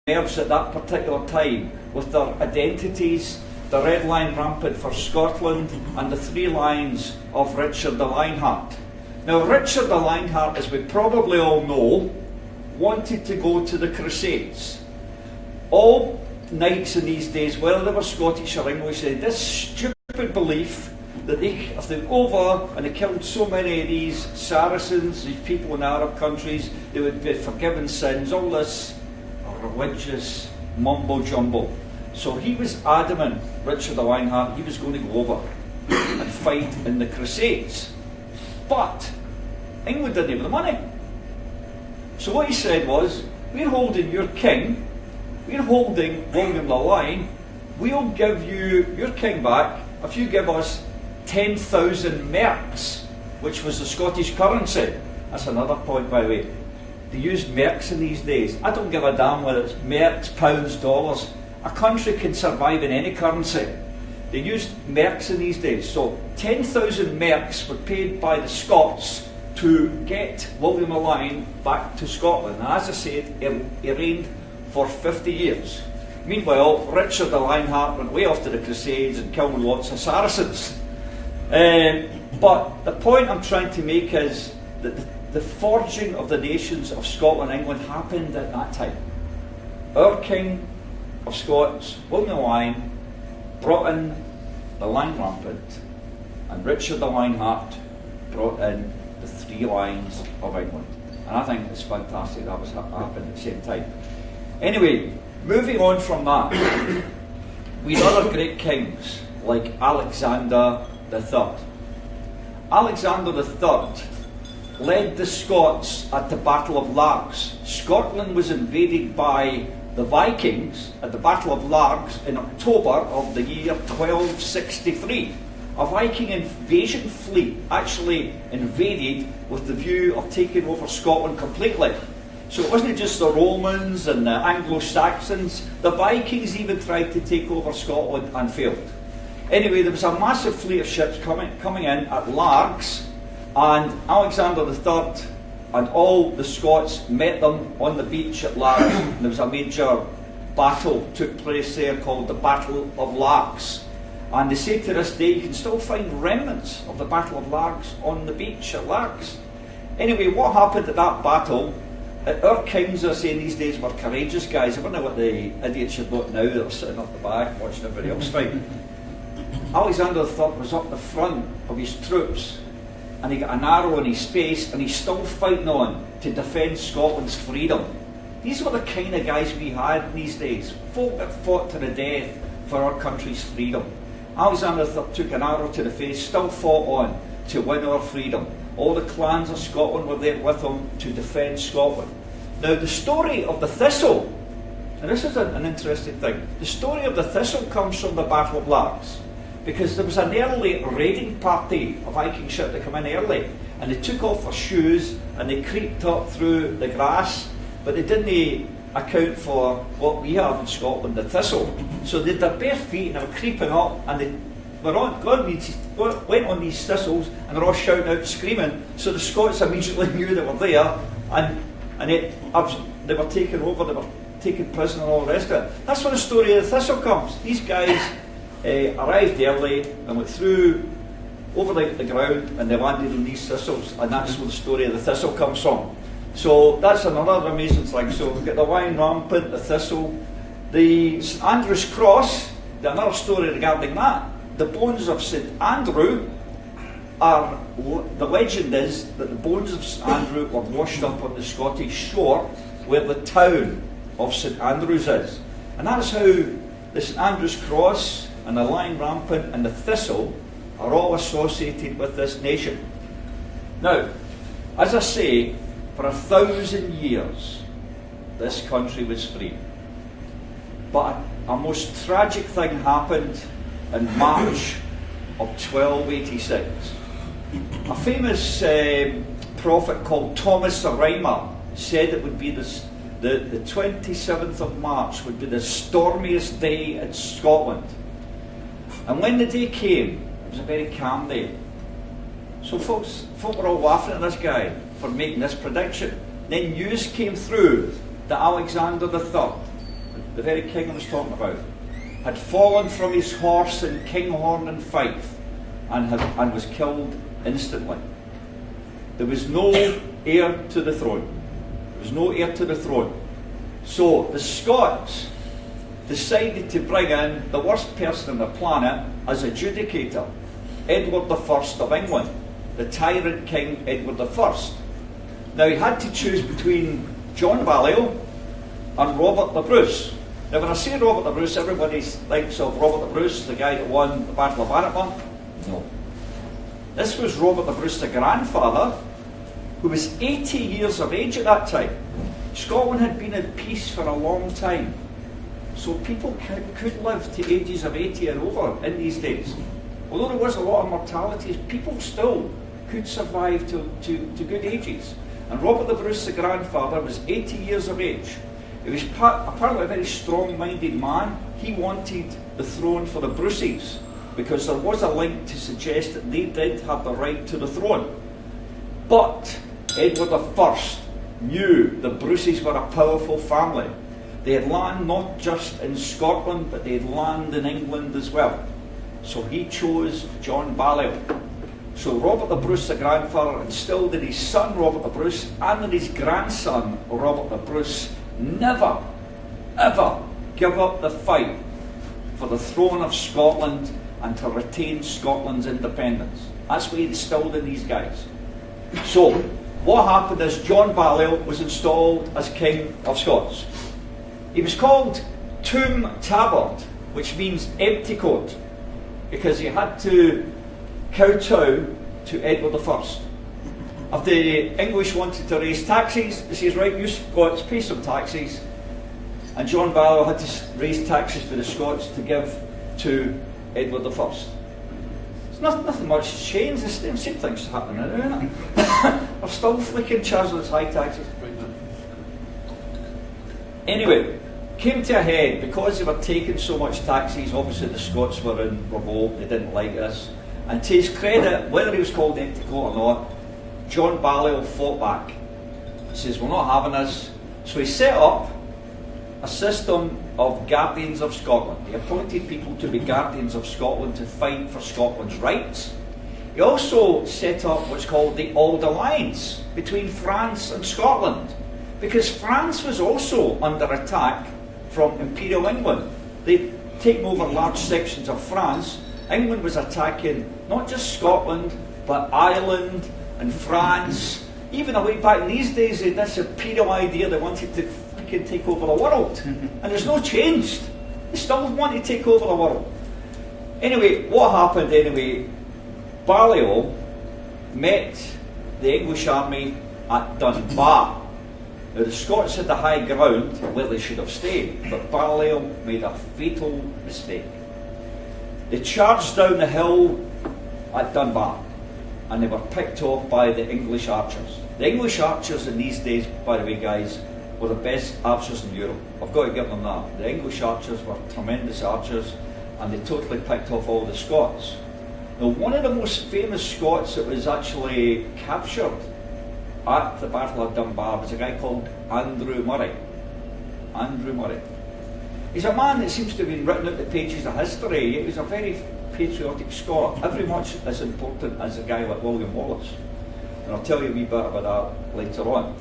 merged at that particular time with their identities, the red line rampant for Scotland and the three lines of Richard the Lionheart. Now Richard the Lionheart, as we probably all know, wanted to go to the Crusades. All knights in these days, whether they were Scottish or English, had this stupid belief that if they go over and they killed so many of these Saracens, these people in Arab countries, they would be forgiven sins, all this religious mumbo-jumbo. So he was adamant, Richard the Lionheart, he was going to go over and fight in the Crusades. But England didn't have the money. So what he said was, we're holding your king, we're holding William the Lion, we'll give you your king back if you give us 10,000 merks, which was the Scottish currency. That's another point, by the way. They used merks in these days. I don't give a damn whether it's merks, pounds, dollars. A country can survive in any currency. They used merks in these days. So 10,000 merks were paid by the Scots to get William the Lion back to Scotland. And as I said, he reigned for 50 years. Meanwhile, Richard the Lionheart went way off to the Crusades and killed lots of Saracens. But the point I'm trying to make is that the forging of the nations of Scotland and England happened at that time. Our King of Scots, William the Lion, brought in the line rampant, and Richard the Lionheart brought in the three lines of England. And I think it's fantastic that was happened at the same time. Anyway, moving on from that, we had other great kings like Alexander III. Alexander III led the Scots at the Battle of Largs. Scotland was invaded by the Vikings at the Battle of Largs in October of the year 1263. A Viking invasion fleet actually invaded with the view of taking over Scotland completely. So it wasn't just the Romans and the Anglo-Saxons, the Vikings even tried to take over Scotland and failed. Anyway, there was a massive fleet of ships coming in at Largs, and Alexander III and all the Scots met them on the beach at Largs. And there was a major battle took place there called the Battle of Largs. And they say to this day you can still find remnants of the Battle of Largs on the beach at Largs. Anyway, what happened at that battle? Our kings, are saying these days, were courageous guys. I wonder what the idiots you've got now that are sitting up the back watching everybody else fight. Alexander III was up the front of his troops, and he got an arrow in his face, and he's still fighting on to defend Scotland's freedom. These were the kind of guys we had in these days. Folk that fought to the death for our country's freedom. Alexander III took an arrow to the face, still fought on to win our freedom. All the clans of Scotland were there with him to defend Scotland. Now the story of the Thistle, and this is an interesting thing, the story of the Thistle comes from the Battle of Largs, because there was an early raiding party, a Viking ship that came in early, and they took off their shoes and they creeped up through the grass, but they didn't account for what we have in Scotland, the thistle. So they had their bare feet and they were creeping up, and they went on these thistles, and they're all shouting out, screaming. So the Scots immediately knew they were there, and they were taken over, they were taken prisoner, and all the rest of it. That's where the story of the Thistle comes. These guys arrived early and went through over the ground, and they landed on these thistles, and that's where the story of the Thistle comes from. So that's another amazing thing. So we've got the Lion Rampant, the Thistle, the St Andrew's Cross. Another story regarding that. The bones of St Andrew are, the legend is that the bones of St Andrew were washed up on the Scottish shore where the town of St Andrews is. And that's how the St Andrew's Cross and the Lion Rampant and the Thistle are all associated with this nation. Now, as I say, for 1,000 years this country was free. But a most tragic thing happened in March of 1286. A famous prophet called Thomas the Rhymer said it would be the 27th of March would be the stormiest day in Scotland. And when the day came, it was a very calm day. So folk were all laughing at this guy for making this prediction. Then news came through that Alexander III the very king I was talking about, had fallen from his horse in Kinghorn and Fife and was killed instantly. There was no heir to the throne. There was no heir to the throne. So the Scots decided to bring in the worst person on the planet as adjudicator, Edward I of England, the tyrant King Edward I. Now he had to choose between John Balliol and Robert the Bruce. Now when I say Robert the Bruce, everybody thinks of Robert the Bruce, the guy that won the Battle of Bannockburn. No. This was Robert the Bruce, the grandfather, who was 80 years of age at that time. Scotland had been at peace for a long time. So people could live to ages of 80 and over in these days. Although there was a lot of mortality, people still could survive to good ages. And Robert the Bruce, the grandfather, was 80 years of age. He was apparently a very strong-minded man. He wanted the throne for the Bruces, because there was a link to suggest that they did have the right to the throne. But Edward I knew the Bruces were a powerful family. They had land not just in Scotland, but they had land in England as well. So he chose John Balliol. So Robert the Bruce, the grandfather, instilled in his son Robert the Bruce and in his grandson Robert the Bruce, never, ever give up the fight for the throne of Scotland and to retain Scotland's independence. That's what he instilled in these guys. So what happened is John Balliol was installed as King of Scots. He was called Tomb Tabard, which means empty coat, because he had to kowtow to Edward I. If the English wanted to raise taxes, he says, right, you Scots pay some taxes. And John Balliol had to raise taxes for the Scots to give to Edward I. There's nothing much has changed. The same thing's happening now, isn't it? We're still flicking Chancellor's high taxes. Anyway, came to a head because they were taking so much taxes. Obviously the Scots were in revolt, they didn't like this. And to his credit, whether he was called empty coat or not, John Balliol fought back. He says, we're not having this. So he set up a system of guardians of Scotland. He appointed people to be guardians of Scotland to fight for Scotland's rights. He also set up what's called the Auld Alliance between France and Scotland, because France was also under attack from Imperial England. They'd taken over large sections of France. England was attacking not just Scotland, but Ireland and France. Even away back in these days, they had this imperial idea they wanted to fucking take over the world. And there's no change. They still want to take over the world. Anyway, what happened anyway, Balliol met the English army at Dunbar. Now the Scots had the high ground where they should have stayed, but Balliol made a fatal mistake. They charged down the hill at Dunbar, and they were picked off by the English archers. The English archers in these days, by the way guys, were the best archers in Europe. I've got to give them that. The English archers were tremendous archers, and they totally picked off all the Scots. Now one of the most famous Scots that was actually captured at the Battle of Dunbar was a guy called Andrew Murray. Andrew Murray. He's a man that seems to have been written out the pages of history. He was a very patriotic scholar, every much as important as a guy like William Wallace. And I'll tell you a wee bit about that later on.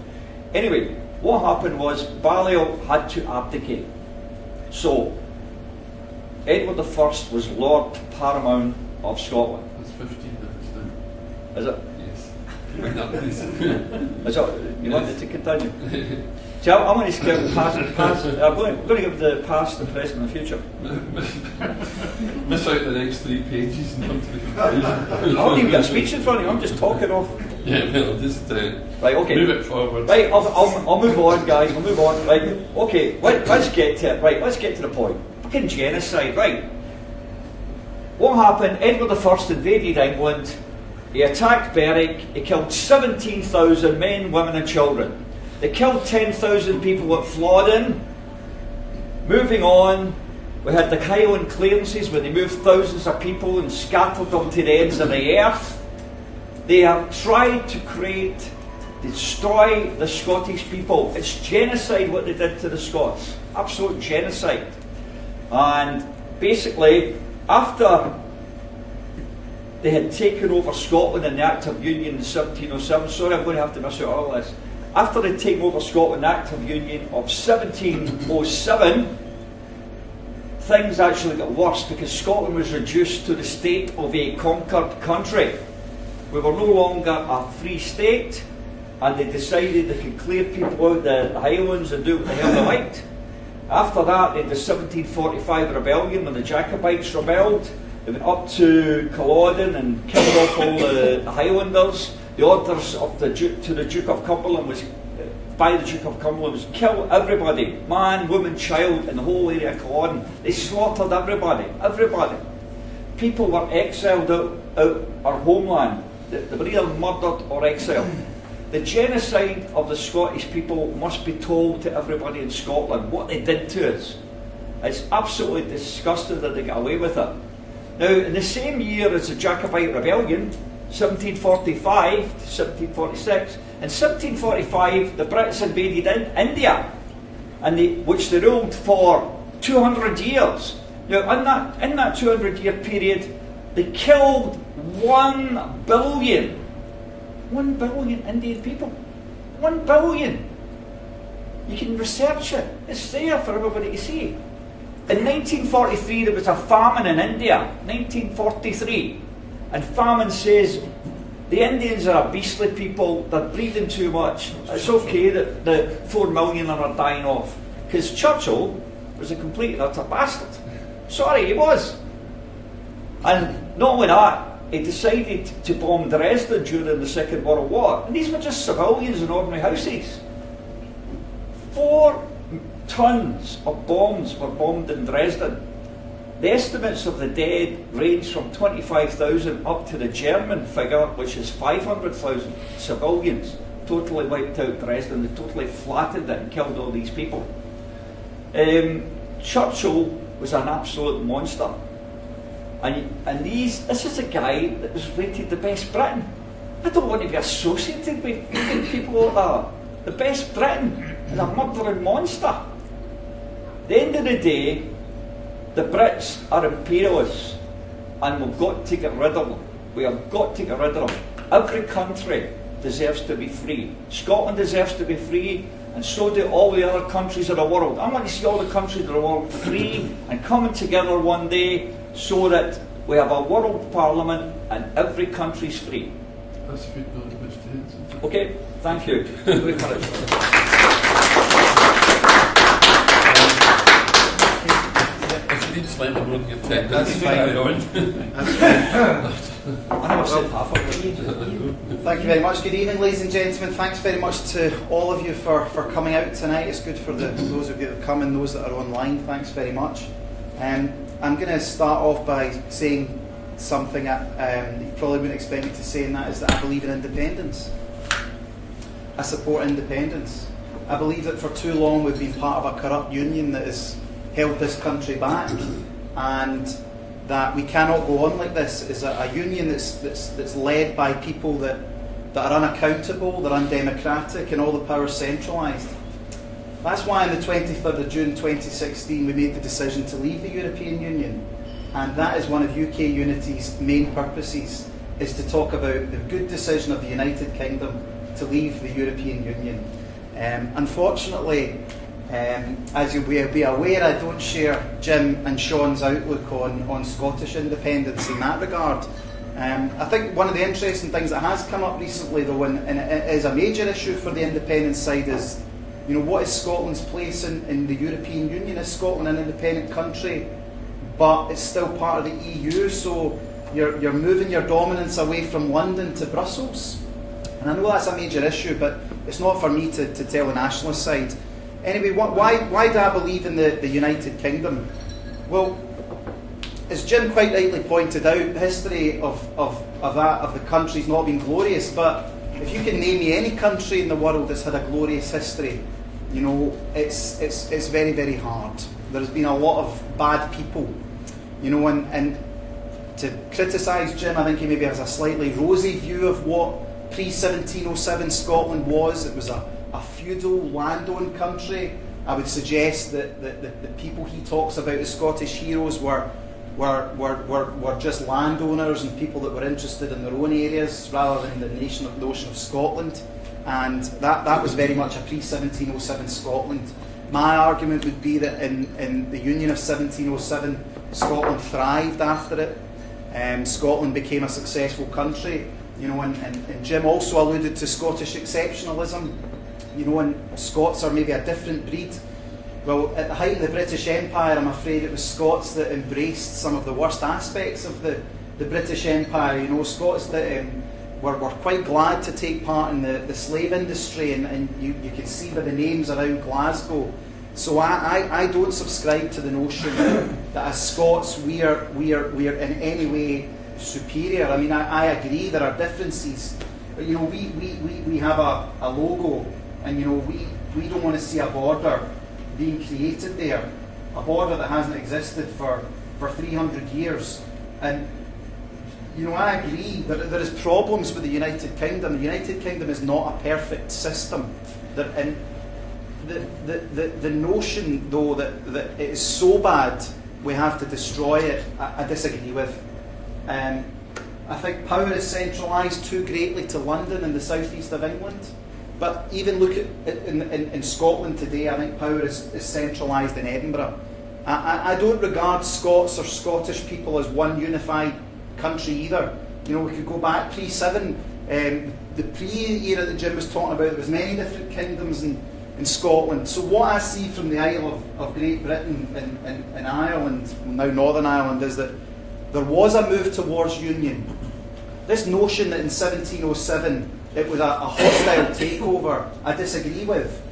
Anyway, what happened was Balliol had to abdicate. So, Edward I was Lord Paramount of Scotland. That's 15 minutes now. Is it? Yes. Is it? You wanted to continue? See, I'm going to skip past. I'm going to give the past, the present, and the future. Miss out the next 3 pages and come to the conclusion. I haven't even got a speech in front of you. I'm just talking off. Yeah, well, just right. Okay. Move it forward. Right. I'll move on, guys. I'll move on. Right. Okay. Let's get to it. Right. Let's get to the point. Fucking genocide. Right. What happened? Edward I invaded England. He attacked Berwick. He killed 17,000 men, women, and children. They killed 10,000 people at Flodden. Moving on, we had the Highland clearances where they moved thousands of people and scattered them to the ends of the earth. They have tried to destroy the Scottish people. It's genocide what they did to the Scots. absolute genocide. And basically, after they had taken over Scotland in the Act of Union in 1707, sorry, I'm going to have to miss out all this. After they'd taken over Scotland in the Act of Union of 1707, things actually got worse because Scotland was reduced to the state of a conquered country. We were no longer a free state, and they decided they could clear people out the Highlands and do what the hell they liked. After that, they had the 1745 rebellion when the Jacobites rebelled. They went up to Culloden and killed off all the Highlanders. The orders of the to the Duke of Cumberland was, by the Duke of Cumberland, was kill everybody, man, woman, child, in the whole area of Culloden. They slaughtered everybody, everybody. People were exiled out our homeland. They were either murdered or exiled. The genocide of the Scottish people must be told to everybody in Scotland, what they did to us. It's absolutely disgusting that they got away with it. Now, in the same year as the Jacobite Rebellion, 1745 to 1746, in 1745 the Brits invaded India, and which they ruled for 200 years. Now, in that 200-year period, they killed 1 billion Indian people. 1 billion. You can research it. It's there for everybody to see. In 1943 there was a famine in India, 1943. And famine says, the Indians are a beastly people, they're breeding too much. It's okay that the 4 million are dying off. Because Churchill was a complete and utter bastard. Sorry, he was. And not only that, he decided to bomb Dresden during the Second World War. And these were just civilians in ordinary houses. 4 tons of bombs were bombed in Dresden. The estimates of the dead range from 25,000 up to the German figure, which is 500,000 civilians. Totally wiped out Dresden. They totally flattened it and killed all these people. Churchill was an absolute monster. And this is a guy that was rated the best Briton. I don't want to be associated with people like that. The best Briton is a murdering monster. At the end of the day, the Brits are imperialists, and we've got to get rid of them. We have got to get rid of them. Every country deserves to be free. Scotland deserves to be free, and so do all the other countries of the world. I want to see all the countries of the world free and coming together one day so that we have a world parliament and every country's free. That's a good note, Mr. Okay, thank you. Very much. If you need slightly more than your 10 That's fine. That's fine. I know I've said half of it. Thank you very much. Good evening, ladies and gentlemen. Thanks very much to all of you for coming out tonight. It's good for those of you that have come and those that are online. Thanks very much. I'm going to start off by saying something that you probably wouldn't expect me to say, and that is that I believe in independence. I support independence. I believe that for too long we've been part of a corrupt union that has held this country back, and that we cannot go on like this. It's a union that's led by people that are unaccountable, they're undemocratic, and all the power centralised. That's why on the 23rd of June 2016 we made the decision to leave the European Union, and that is one of UK Unity's main purposes, is to talk about the good decision of the United Kingdom to leave the European Union. Unfortunately, as you'll be aware, I don't share Jim and Sean's outlook on Scottish independence in that regard. I think one of the interesting things that has come up recently, though, and it is a major issue for the independence side, is, you know, what is Scotland's place in the European Union? Is Scotland an independent country, but it's still part of the EU? So you're moving your dominance away from London to Brussels. And I know that's a major issue, but it's not for me to tell the nationalist side. Anyway, why do I believe in the United Kingdom? Well, as Jim quite rightly pointed out, history of the country's not been glorious, but if you can name me any country in the world that's had a glorious history, you know, it's very, very hard. There's been a lot of bad people, you know, and to criticise Jim, I think he maybe has a slightly rosy view of what pre-1707 Scotland was. It was a feudal, land-owned country I would suggest that the people he talks about as Scottish heroes were just landowners and people that were interested in their own areas rather than the notion of Scotland. And that was very much a pre-1707 Scotland. My argument would be that in the Union of 1707, Scotland thrived after it. Scotland became a successful country. And Jim also alluded to Scottish exceptionalism. And Scots are maybe a different breed. Well, at the height of the British Empire, I'm afraid it was Scots that embraced some of the worst aspects of the British Empire. Scots that were quite glad to take part in the slave industry, and you can see by the names around Glasgow. So I don't subscribe to the notion that as Scots we are in any way superior. I mean, I agree there are differences, but we have a logo, and we don't want to see a border being created there, a border that hasn't existed for 300 years. And I agree that there is problems with the United Kingdom. The United Kingdom is not a perfect system. And the notion, though, that it is so bad we have to destroy it, I disagree with. I think power is centralised too greatly to London and the southeast of England. But even look at in Scotland today, I think power is centralised in Edinburgh. I don't regard Scots or Scottish people as one unified country either. We could go back pre-7, the pre-era that Jim was talking about. There was many different kingdoms in Scotland. So what I see from the Isle of Great Britain and Ireland, now Northern Ireland, is that there was a move towards union. This notion that in 1707 it was a hostile takeover, I disagree with.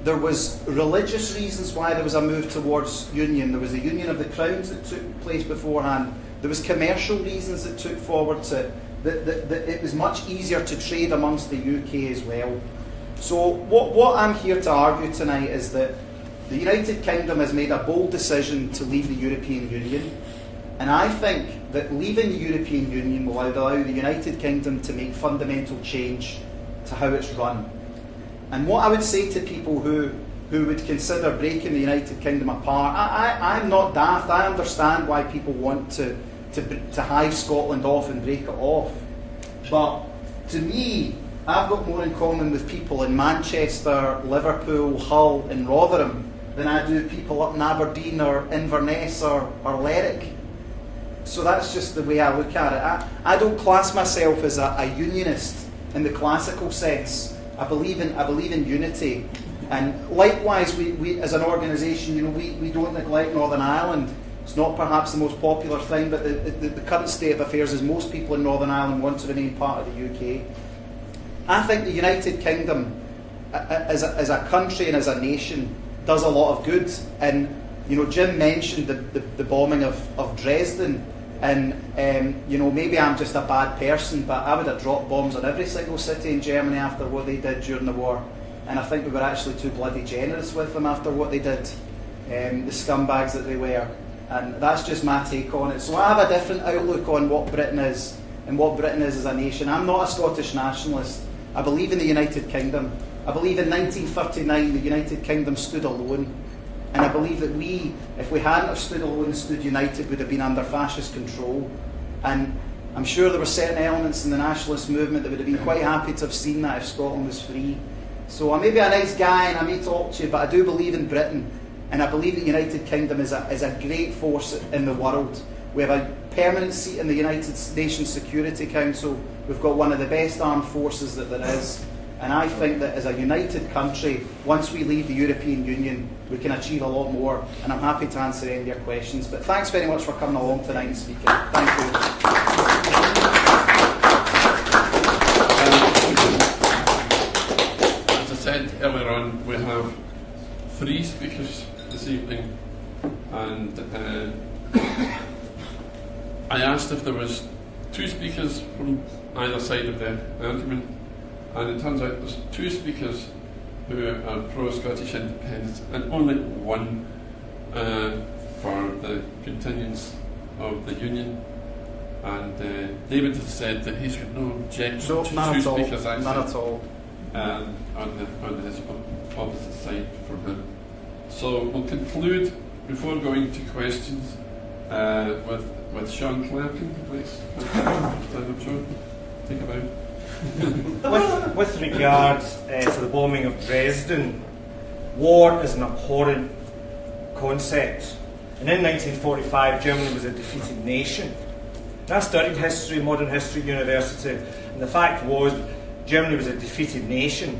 There was religious reasons why there was a move towards union. There was the union of the crowns that took place beforehand. There was commercial reasons that took forward to that it was much easier to trade amongst the UK as well. So what I'm here to argue tonight is that the United Kingdom has made a bold decision to leave the European Union. And I think that leaving the European Union will allow the United Kingdom to make fundamental change to how it's run. And what I would say to people who would consider breaking the United Kingdom apart, I'm not daft. I understand why people want to hive Scotland off and break it off. But to me, I've got more in common with people in Manchester, Liverpool, Hull and Rotherham than I do people up in Aberdeen or Inverness or Lerwick. So that's just the way I look at it. I don't class myself as a unionist in the classical sense. I believe in unity, and likewise, we as an organisation, we don't neglect Northern Ireland. It's not perhaps the most popular thing, but the current state of affairs is most people in Northern Ireland want to remain part of the UK. I think the United Kingdom, as a country and as a nation, does a lot of good. And Jim mentioned the bombing of Dresden. And maybe I'm just a bad person, but I would have dropped bombs on every single city in Germany after what they did during the war. And I think we were actually too bloody generous with them after what they did, the scumbags that they were. And that's just my take on it. So I have a different outlook on what Britain is and what Britain is as a nation. I'm not a Scottish nationalist. I believe in the United Kingdom. I believe in 1939 the United Kingdom stood alone. And I believe that if we hadn't have stood alone and stood united, would have been under fascist control. And I'm sure there were certain elements in the nationalist movement that would have been quite happy to have seen that if Scotland was free. So I may be a nice guy and I may talk to you, but I do believe in Britain. And I believe that the United Kingdom is a great force in the world. We have a permanent seat in the United Nations Security Council. We've got one of the best armed forces that there is. And I think that as a united country, once we leave the European Union, we can achieve a lot more. And I'm happy to answer any of your questions. But thanks very much for coming along tonight and speaking. Thank you. As I said earlier on, we have 3 speakers this evening, and I asked if there was 2 speakers from either side of the argument. And it turns out there's 2 speakers who are pro-Scottish independence and only 1 for the continuance of the Union. And David has said that he's got no objection to 2 speakers actually. None at all. On his opposite side from him. So we'll conclude, before going to questions, with Sean Clarkin, please. Stand up, Sean. Take a bow. With regards to the bombing of Dresden, war is an abhorrent concept. And in 1945, Germany was a defeated nation. I studied history, modern history at university, and the fact was Germany was a defeated nation.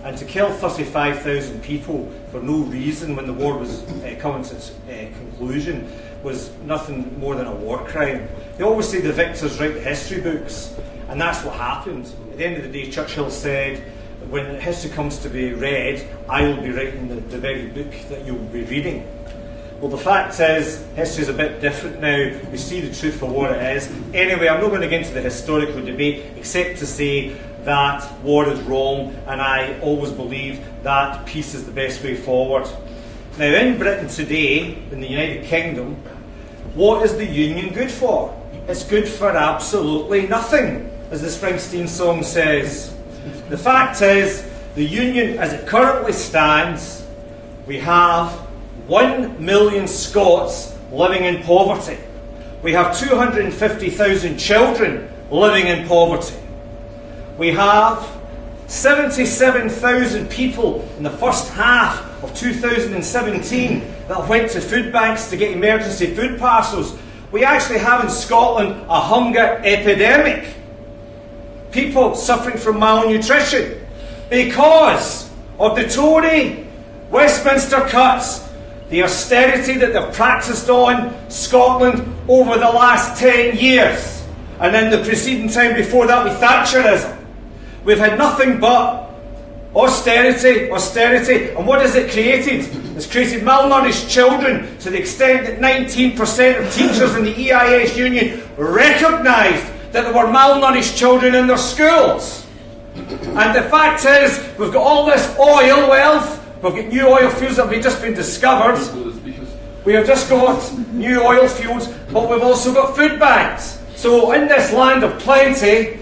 And to kill 35,000 people for no reason when the war was coming to its conclusion was nothing more than a war crime. They always say the victors write the history books, and that's what happened. At the end of the day, Churchill said, when history comes to be read, I will be writing the very book that you will be reading. Well, the fact is, history is a bit different now. We see the truth for what it is. Anyway, I'm not going to get into the historical debate, except to say that war is wrong, and I always believe that peace is the best way forward. Now, in Britain today, in the United Kingdom, what is the Union good for? It's good for absolutely nothing, as the Springsteen song says. The fact is, the Union, as it currently stands, we have 1 million Scots living in poverty. We have 250,000 children living in poverty. We have 77,000 people in the first half of 2017 that went to food banks to get emergency food parcels. We actually have in Scotland a hunger epidemic. People suffering from malnutrition because of the Tory Westminster cuts, the austerity that they've practised on Scotland over the last 10 years. And then the preceding time before that with Thatcherism. We've had nothing but austerity, austerity, and what has it created? It's created malnourished children to the extent that 19% of teachers in the EIS union recognised that there were malnourished children in their schools. And the fact is, we've got all this oil wealth, we've got new oil fields that have just been discovered, we have just got new oil fields, but we've also got food banks. So in this land of plenty,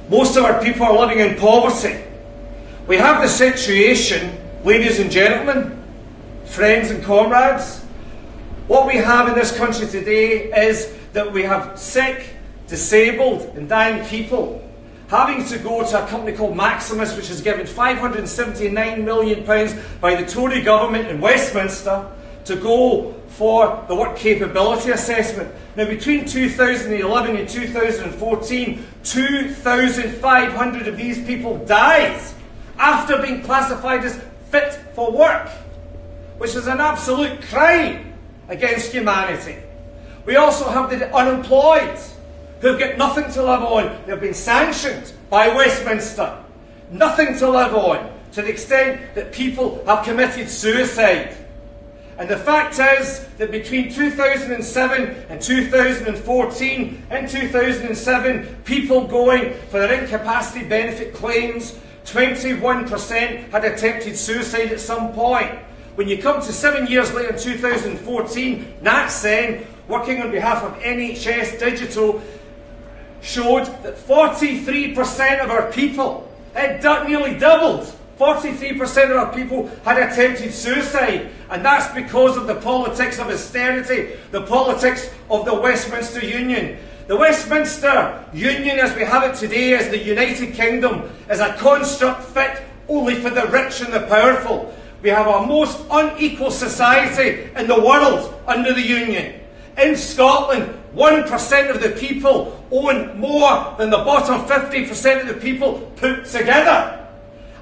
most of our people are living in poverty. We have the situation, ladies and gentlemen, friends and comrades, what we have in this country today is that we have sick, disabled and dying people having to go to a company called Maximus, which is given £579 million by the Tory government in Westminster to go for the work capability assessment. Now, between 2011 and 2014, 2,500 of these people died after being classified as fit for work, which is an absolute crime against humanity. We also have the unemployed, who've got nothing to live on. They've been sanctioned by Westminster. Nothing to live on, to the extent that people have committed suicide. And the fact is that between 2007 and 2014, in 2007, people going for their incapacity benefit claims, 21% had attempted suicide at some point. When you come to 7 years later in 2014, Nat Sen, working on behalf of NHS Digital, showed that 43% of our people, it nearly doubled, 43% of our people had attempted suicide. And that's because of the politics of austerity, the politics of the Westminster Union. The Westminster Union, as we have it today, as the United Kingdom, is a construct fit only for the rich and the powerful. We have our most unequal society in the world under the Union. In Scotland, 1% of the people own more than the bottom 50% of the people put together.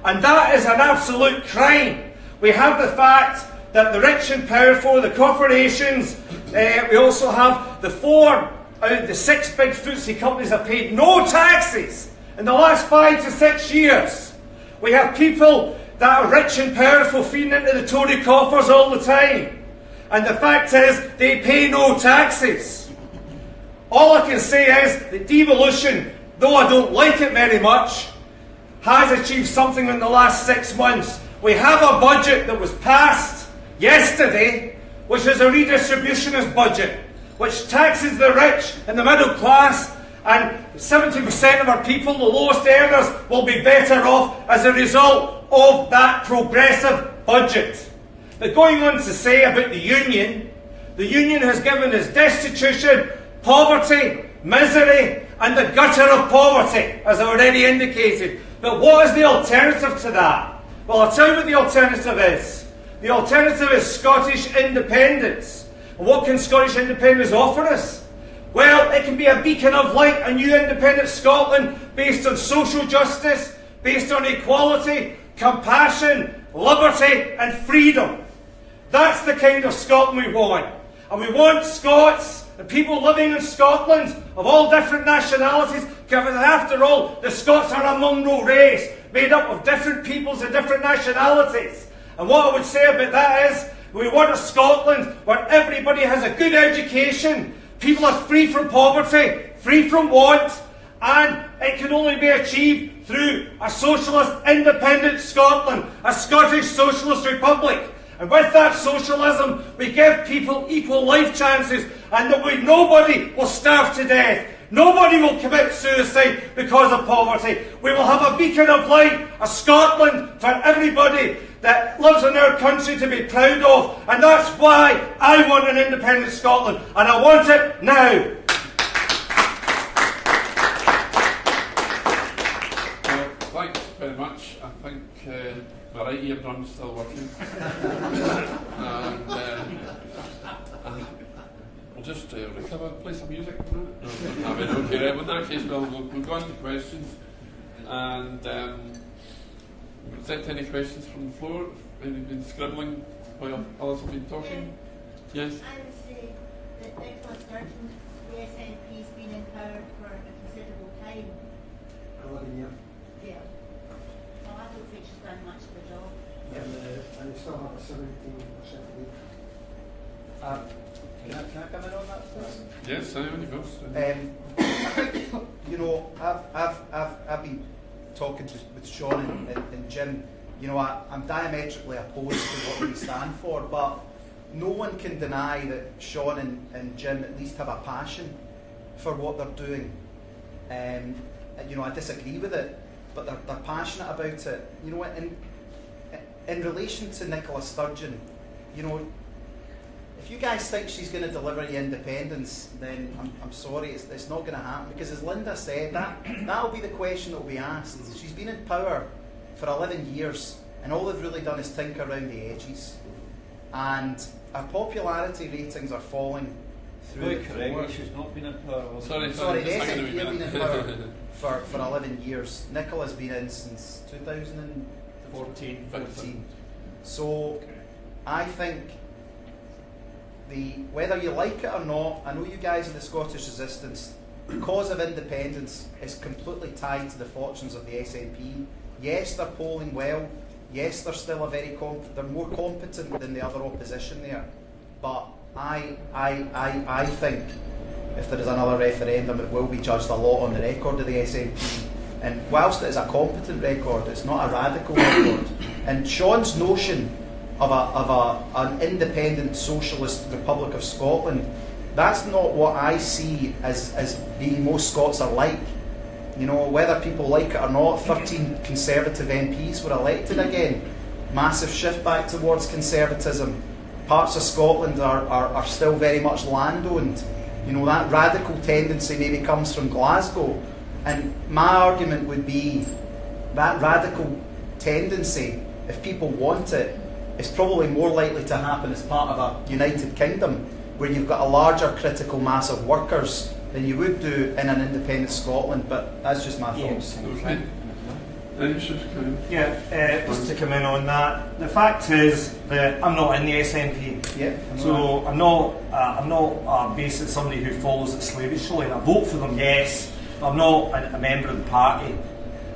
And that is an absolute crime. We have the fact that the rich and powerful, the corporations, we also have the 4 out of the 6 big FTSE companies have paid no taxes in the last 5 to 6 years. We have people that are rich and powerful feeding into the Tory coffers all the time. And the fact is, they pay no taxes. All I can say is that devolution, though I don't like it very much, has achieved something in the last 6 months. We have a budget that was passed yesterday, which is a redistributionist budget, which taxes the rich and the middle class, and 70% of our people, the lowest earners, will be better off as a result of that progressive budget. But going on to say about the Union has given us destitution, poverty, misery, and the gutter of poverty, as I already indicated. But what is the alternative to that? Well, I'll tell you what the alternative is. The alternative is Scottish independence. And what can Scottish independence offer us? Well, it can be a beacon of light, a new independent Scotland based on social justice, based on equality, compassion, liberty and freedom. That's the kind of Scotland we want. And we want Scots and people living in Scotland of all different nationalities, given that after all, the Scots are a mongrel race made up of different peoples and different nationalities. And what I would say about that is, we want a Scotland where everybody has a good education, people are free from poverty, free from want, and it can only be achieved through a socialist, independent Scotland, a Scottish Socialist Republic. And with that socialism, we give people equal life chances, and that nobody will starve to death. Nobody will commit suicide because of poverty. We will have a beacon of light, a Scotland for everybody that lives in our country to be proud of. And that's why I want an independent Scotland, and I want it now. Well, thanks very much. I think my right eardrum's still working. And we'll just recover, play some music. I mean, okay, right. In that case, we'll go on to questions. And is there any questions from the floor? Anyone been scribbling while others have been talking? Yes? I would say that Nicola Sturgeon, the SNP, has been in power for a considerable time. 11 years. Yeah. Well, I don't think she's done much of a job. And you still have a 17% lead. Can I come in on that, please? Yes, anyone goes. I think, I've been talking with Sean and Jim. I'm diametrically opposed to what we stand for, but no one can deny that Sean and Jim at least have a passion for what they're doing. I disagree with it, but they're passionate about it. In relation to Nicola Sturgeon, if you guys think she's going to deliver you independence, then I'm sorry, it's not going to happen. Because as Linda said, that'll be the question that will be asked. She's been in power for 11 years, and all they've really done is tinker around the edges. And our popularity ratings are falling through. Correct. She's not been in power. Sorry, the SNP have been in power for 11 years. Nicola's been in since 2014. So I think whether you like it or not, I know you guys are the Scottish Resistance. The cause of independence is completely tied to the fortunes of the SNP. Yes, they're polling well. Yes, they're still they're more competent than the other opposition there. But I think if there is another referendum, it will be judged a lot on the record of the SNP. And whilst it is a competent record, it's not a radical record. And Sean's notion of an independent socialist Republic of Scotland, that's not what I see as being most Scots are like. Whether people like it or not, 13 Conservative MPs were elected again. Massive shift back towards conservatism. Parts of Scotland are still very much land-owned. That radical tendency maybe comes from Glasgow. And my argument would be that radical tendency, if people want it, is probably more likely to happen as part of a United Kingdom, where you've got a larger critical mass of workers than you would do in an independent Scotland. But that's just my thoughts. Okay. Just to come in on that, the fact is that I'm not in the SNP. Yeah. So I'm not basically somebody who follows it slavishly. I vote for them, yes. I'm not a member of the party.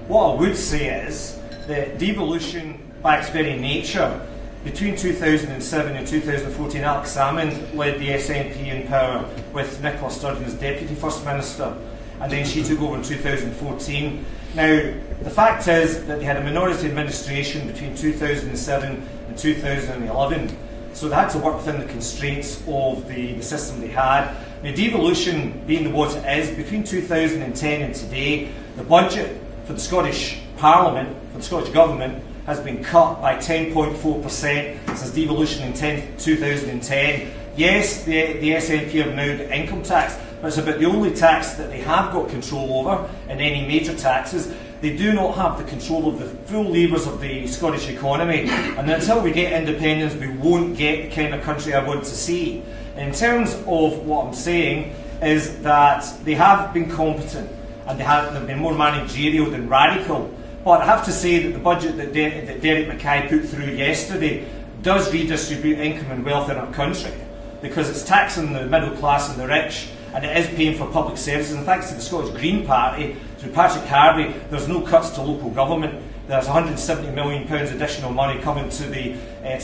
What I would say is that devolution, by its very nature, between 2007 and 2014, Alex Salmond led the SNP in power with Nicola Sturgeon as Deputy First Minister, and then she took over in 2014. Now, the fact is that they had a minority administration between 2007 and 2011, so they had to work within the constraints of the system they had. Now, devolution being what it is, between 2010 and today, the budget for the Scottish Parliament, for the Scottish Government, has been cut by 10.4% since devolution in 2010. Yes, the SNP have now got income tax, but it's about the only tax that they have got control over in any major taxes. They do not have the control of the full levers of the Scottish economy, and until we get independence, we won't get the kind of country I want to see. In terms of what I'm saying, is that they have been competent and they've been more managerial than radical. But I have to say that the budget that Derek Mackay put through yesterday does redistribute income and wealth in our country, because it's taxing the middle class and the rich, and it is paying for public services. And thanks to the Scottish Green Party, through Patrick Harvey, there's no cuts to local government. There's £170 million additional money coming to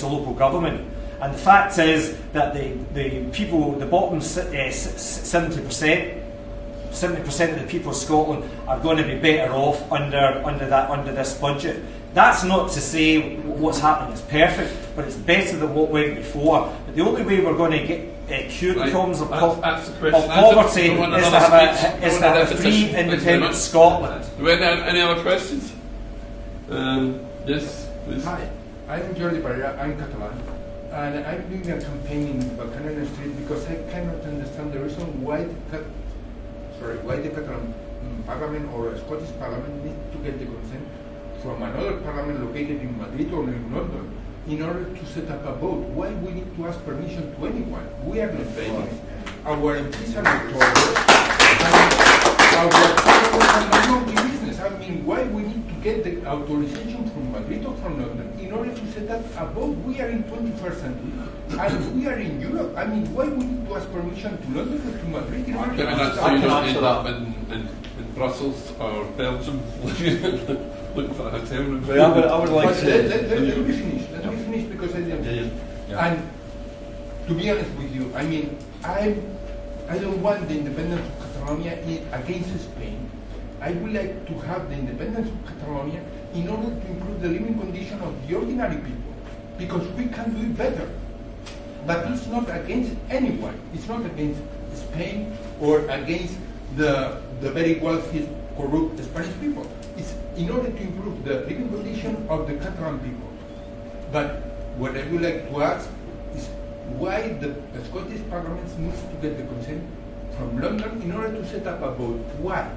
local government. And the fact is that the people, the bottom 70% of the people of Scotland are going to be better off under this budget. That's not to say what's happening is perfect, but it's better than what went before. But the only way we're going to get cure the problems of poverty is to have a free, independent Scotland. Do we have any other questions? Yes, please. Hi, I'm Jordi Pereira, I'm Catalan, and I'm doing a campaign in Buchanan Street because I cannot understand the reason why the Catalan Parliament or the Scottish Parliament needs to get the consent from another parliament located in Madrid or in London in order to set up a vote. Why we need to ask permission to anyone? We are not babies. Our MPs are not toilets. Our parliament are not business. I mean, why we need to get the authorization from Madrid or from London in order to set up a vote? We are in 21st century, and we are in Europe. I mean, why we need to ask permission to London or to Madrid in order to so you don't end up in Brussels or Belgium looking for a hotel room. I would like to... Let me finish because I didn't. Yeah. And to be honest with you, I mean, I don't want the independence of Catalonia against Spain. I would like to have the independence of Catalonia in order to improve the living condition of the ordinary people, because we can do it better. But it's not against anyone. It's not against Spain or against the very wealthy, corrupt Spanish people. It's in order to improve the living condition of the Catalan people. But what I would like to ask is why the Scottish Parliament needs to get the consent from London in order to set up a vote. Why?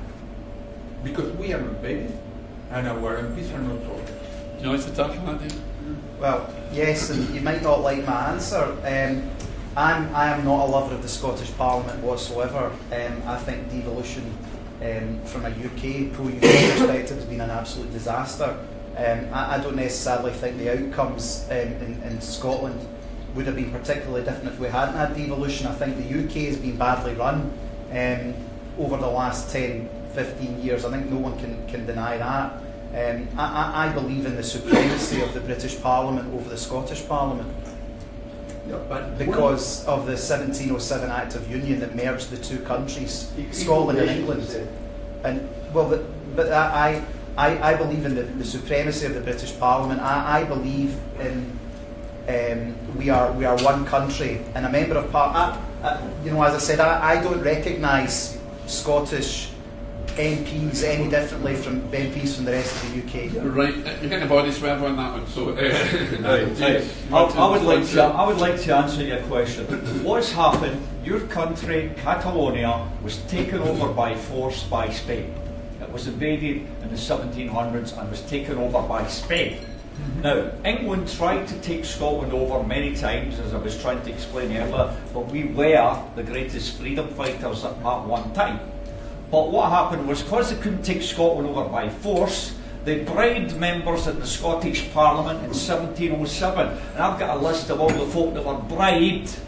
Because we are not babies and our MPs are not soldiers. Do you like to talk about that? Well, yes, and you might not like my answer. I am not a lover of the Scottish Parliament whatsoever. I think devolution from a UK, pro-UK perspective has been an absolute disaster. I don't necessarily think the outcomes in Scotland would have been particularly different if we hadn't had devolution. I think the UK has been badly run over the last 10, 15 years. I think no one can deny that. I believe in the supremacy of the British Parliament over the Scottish Parliament. Yeah, but because of the 1707 Act of Union that merged the two countries, Scotland and England. And well, but I believe in the supremacy of the British Parliament. I believe in we are one country, and a member of Parliament. As I said, I don't recognise Scottish MPs any differently from MPs from the rest of the UK. Right, you're getting a body swerve on that one. So, I would like to answer your question. What's happened? Your country, Catalonia, was taken over by force by Spain. It was invaded in the 1700s and was taken over by Spain. Mm-hmm. Now, England tried to take Scotland over many times, as I was trying to explain earlier, but we were the greatest freedom fighters at one time. But what happened was, because they couldn't take Scotland over by force, they bribed members in the Scottish Parliament in 1707. And I've got a list of all the folk that were bribed,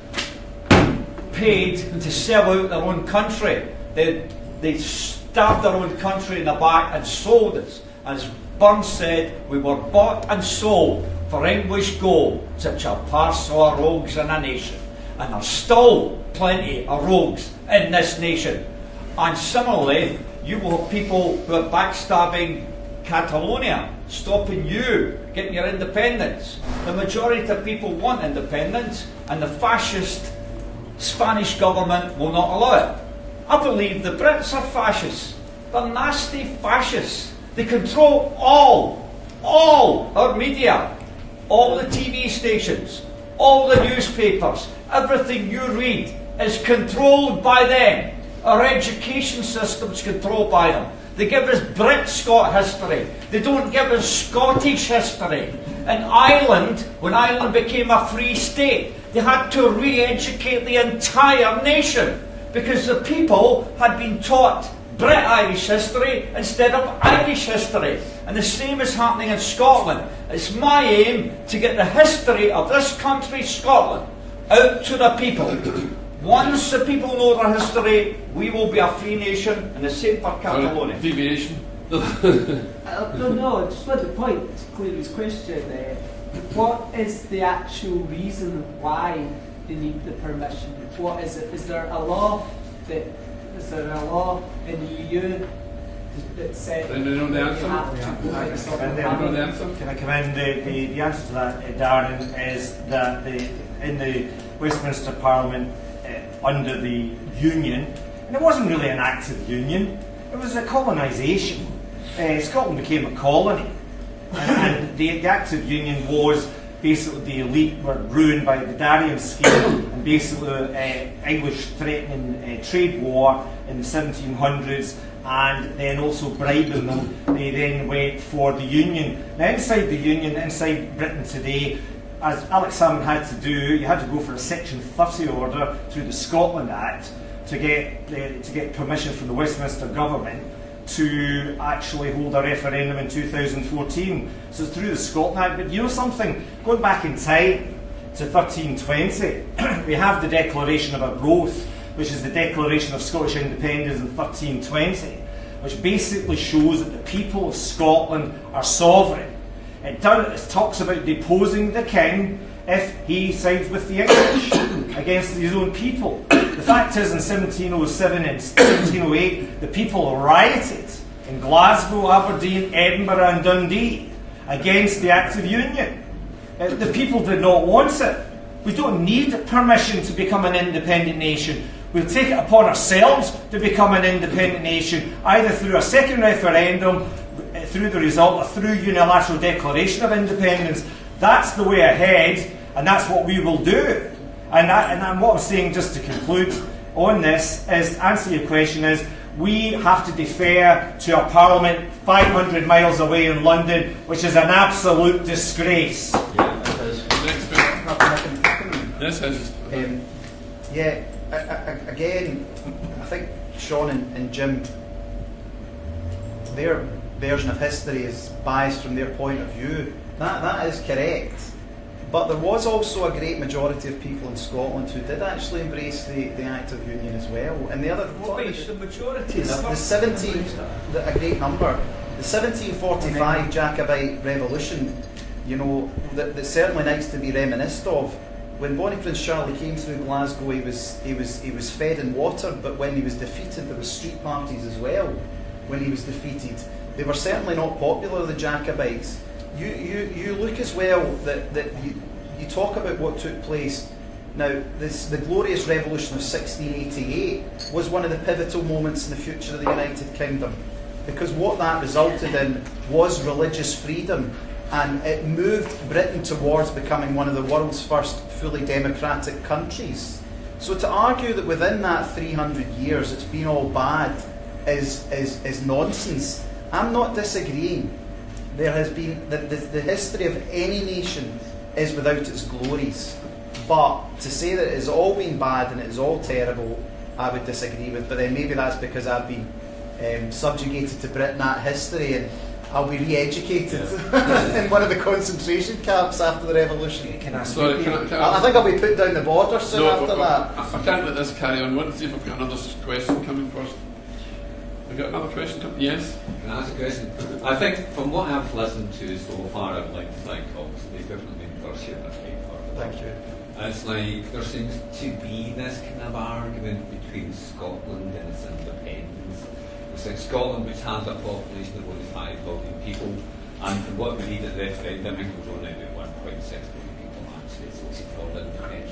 paid to sell out their own country. They stabbed their own country in the back and sold us. As Burns said, we were bought and sold for English gold, such a parcel of rogues in a nation. And there's still plenty of rogues in this nation. And similarly, you will have people who are backstabbing Catalonia, stopping you getting your independence. The majority of people want independence, and the fascist Spanish government will not allow it. I believe the Brits are fascists. They're nasty fascists. They control all all our media, all the TV stations, all the newspapers, everything you read is controlled by them. Our education system is controlled by them. They give us Brit-Scot history. They don't give us Scottish history. In Ireland, when Ireland became a free state, they had to re-educate the entire nation because the people had been taught Brit-Irish history instead of Irish history. And the same is happening in Scotland. It's my aim to get the history of this country, Scotland, out to the people. Once the people know their history, we will be a free nation, and the same for Catalonia. Deviation. No, just at the point to clear his question. What is the actual reason why they need the permission? What is it? Is there a law in the EU that says Can I know the answer? Can I come in? The answer to that, Darren, is that in the Westminster Parliament under the Union, and it wasn't really an active union, it was a colonisation. Scotland became a colony, and the active union was basically the elite were ruined by the Darien scheme and basically English threatening trade war in the 1700s, and then also bribing them. They then went for the Union. Now inside the Union, inside Britain today, as Alex Salmon had to do, you had to go for a Section 30 order through the Scotland Act to get permission from the Westminster government to actually hold a referendum in 2014. So it's through the Scotland Act. But you know something? Going back in time to 1320, we have the Declaration of Arbroath, which is the Declaration of Scottish Independence in 1320, which basically shows that the people of Scotland are sovereign. It talks about deposing the king if he sides with the English against his own people. The fact is, in 1707 and 1708, the people rioted in Glasgow, Aberdeen, Edinburgh and Dundee against the Active Union. The people did not want it. We don't need permission to become an independent nation. We'll take it upon ourselves to become an independent nation, either through a second referendum, through the result, or through unilateral declaration of independence. That's the way ahead, and that's what we will do. And what I'm saying, just to conclude on this, is to answer your question, is we have to defer to a parliament 500 miles away in London, which is an absolute disgrace. Yeah, it is. Next bit. This is. Again, I think Sean and Jim, their version of history is biased from their point of view. That is correct. But there was also a great majority of people in Scotland who did actually embrace the Active Union as well. And the other, The majority. a great number. The 1745 Jacobite Revolution, you know, that certainly needs to be reminisced of. When Bonnie Prince Charlie came through Glasgow, he was fed and watered, but when he was defeated, there were street parties as well. When he was defeated, they were certainly not popular, the Jacobites. You look as well that you talk about what took place. Now, the Glorious Revolution of 1688 was one of the pivotal moments in the future of the United Kingdom, because what that resulted in was religious freedom, and it moved Britain towards becoming one of the world's first fully democratic countries. So to argue that within that 300 years it's been all bad is nonsense. I'm not disagreeing. There has been the history of any nation is without its glories, but to say that it's all been bad and it's all terrible, I would disagree with. But then maybe that's because I've been subjugated to Britain at history, and I'll be re-educated in one of the concentration camps after the revolution. I think I'll be put down the border soon after that. I can't let this carry on. Let's see if I've got another question coming first. We've got another question coming. Yes? Can I ask a question? I think from what I've listened to so far, I'd like to thank obviously they've definitely been first here this week. Thank you. It's like there seems to be this kind of argument between Scotland and its independence. It's like Scotland, which has a population of only 5 million people, and from what we read at the referendum, it was only about 1.6 million people actually, so it's called independence.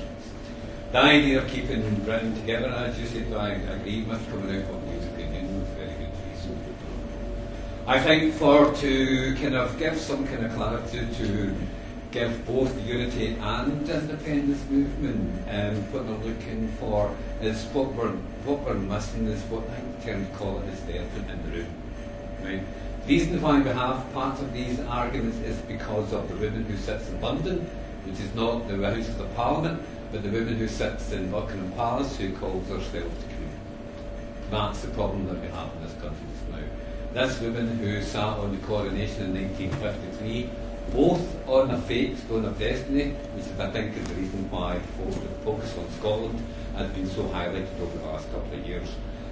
The idea of keeping Britain together, as you said, I agree with coming out of the opinion with very good reason. I think to kind of give some kind of clarity to give both the unity and independence movement, what they're looking for is what we're missing is what I think the term call it is the elephant in the room. Right? The reason why we have part of these arguments is because of the woman who sits in London, which is not the House of the Parliament, but the woman who sits in Buckingham Palace who calls herself the Queen. That's the problem that we have in this country just now. This woman who sat on the coronation in 1953, both on a fate, stone of destiny, which is, I think is the reason why the focus on Scotland has been so highlighted over the last couple of years.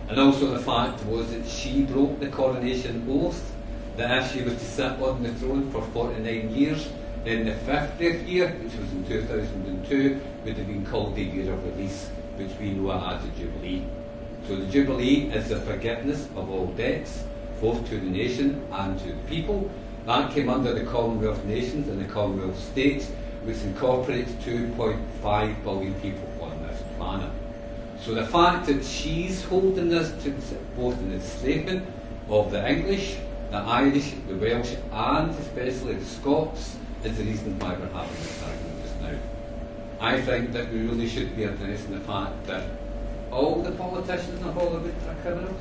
And also the fact was that she broke the coronation oath, that if she was to sit on the throne for 49 years, then the 50th year, which was in 2002, would have been called the year of release, which we know as the Jubilee. So the Jubilee is the forgiveness of all debts, both to the nation and to the people. That came under the Commonwealth nations and the Commonwealth states, which incorporates 2.5 billion people on this planet. So the fact that she's holding this to both an enslavement of the English, the Irish, the Welsh, and especially the Scots is the reason why we're having this argument just now. I think that we really should be addressing the fact that all the politicians in Hollywood are criminals.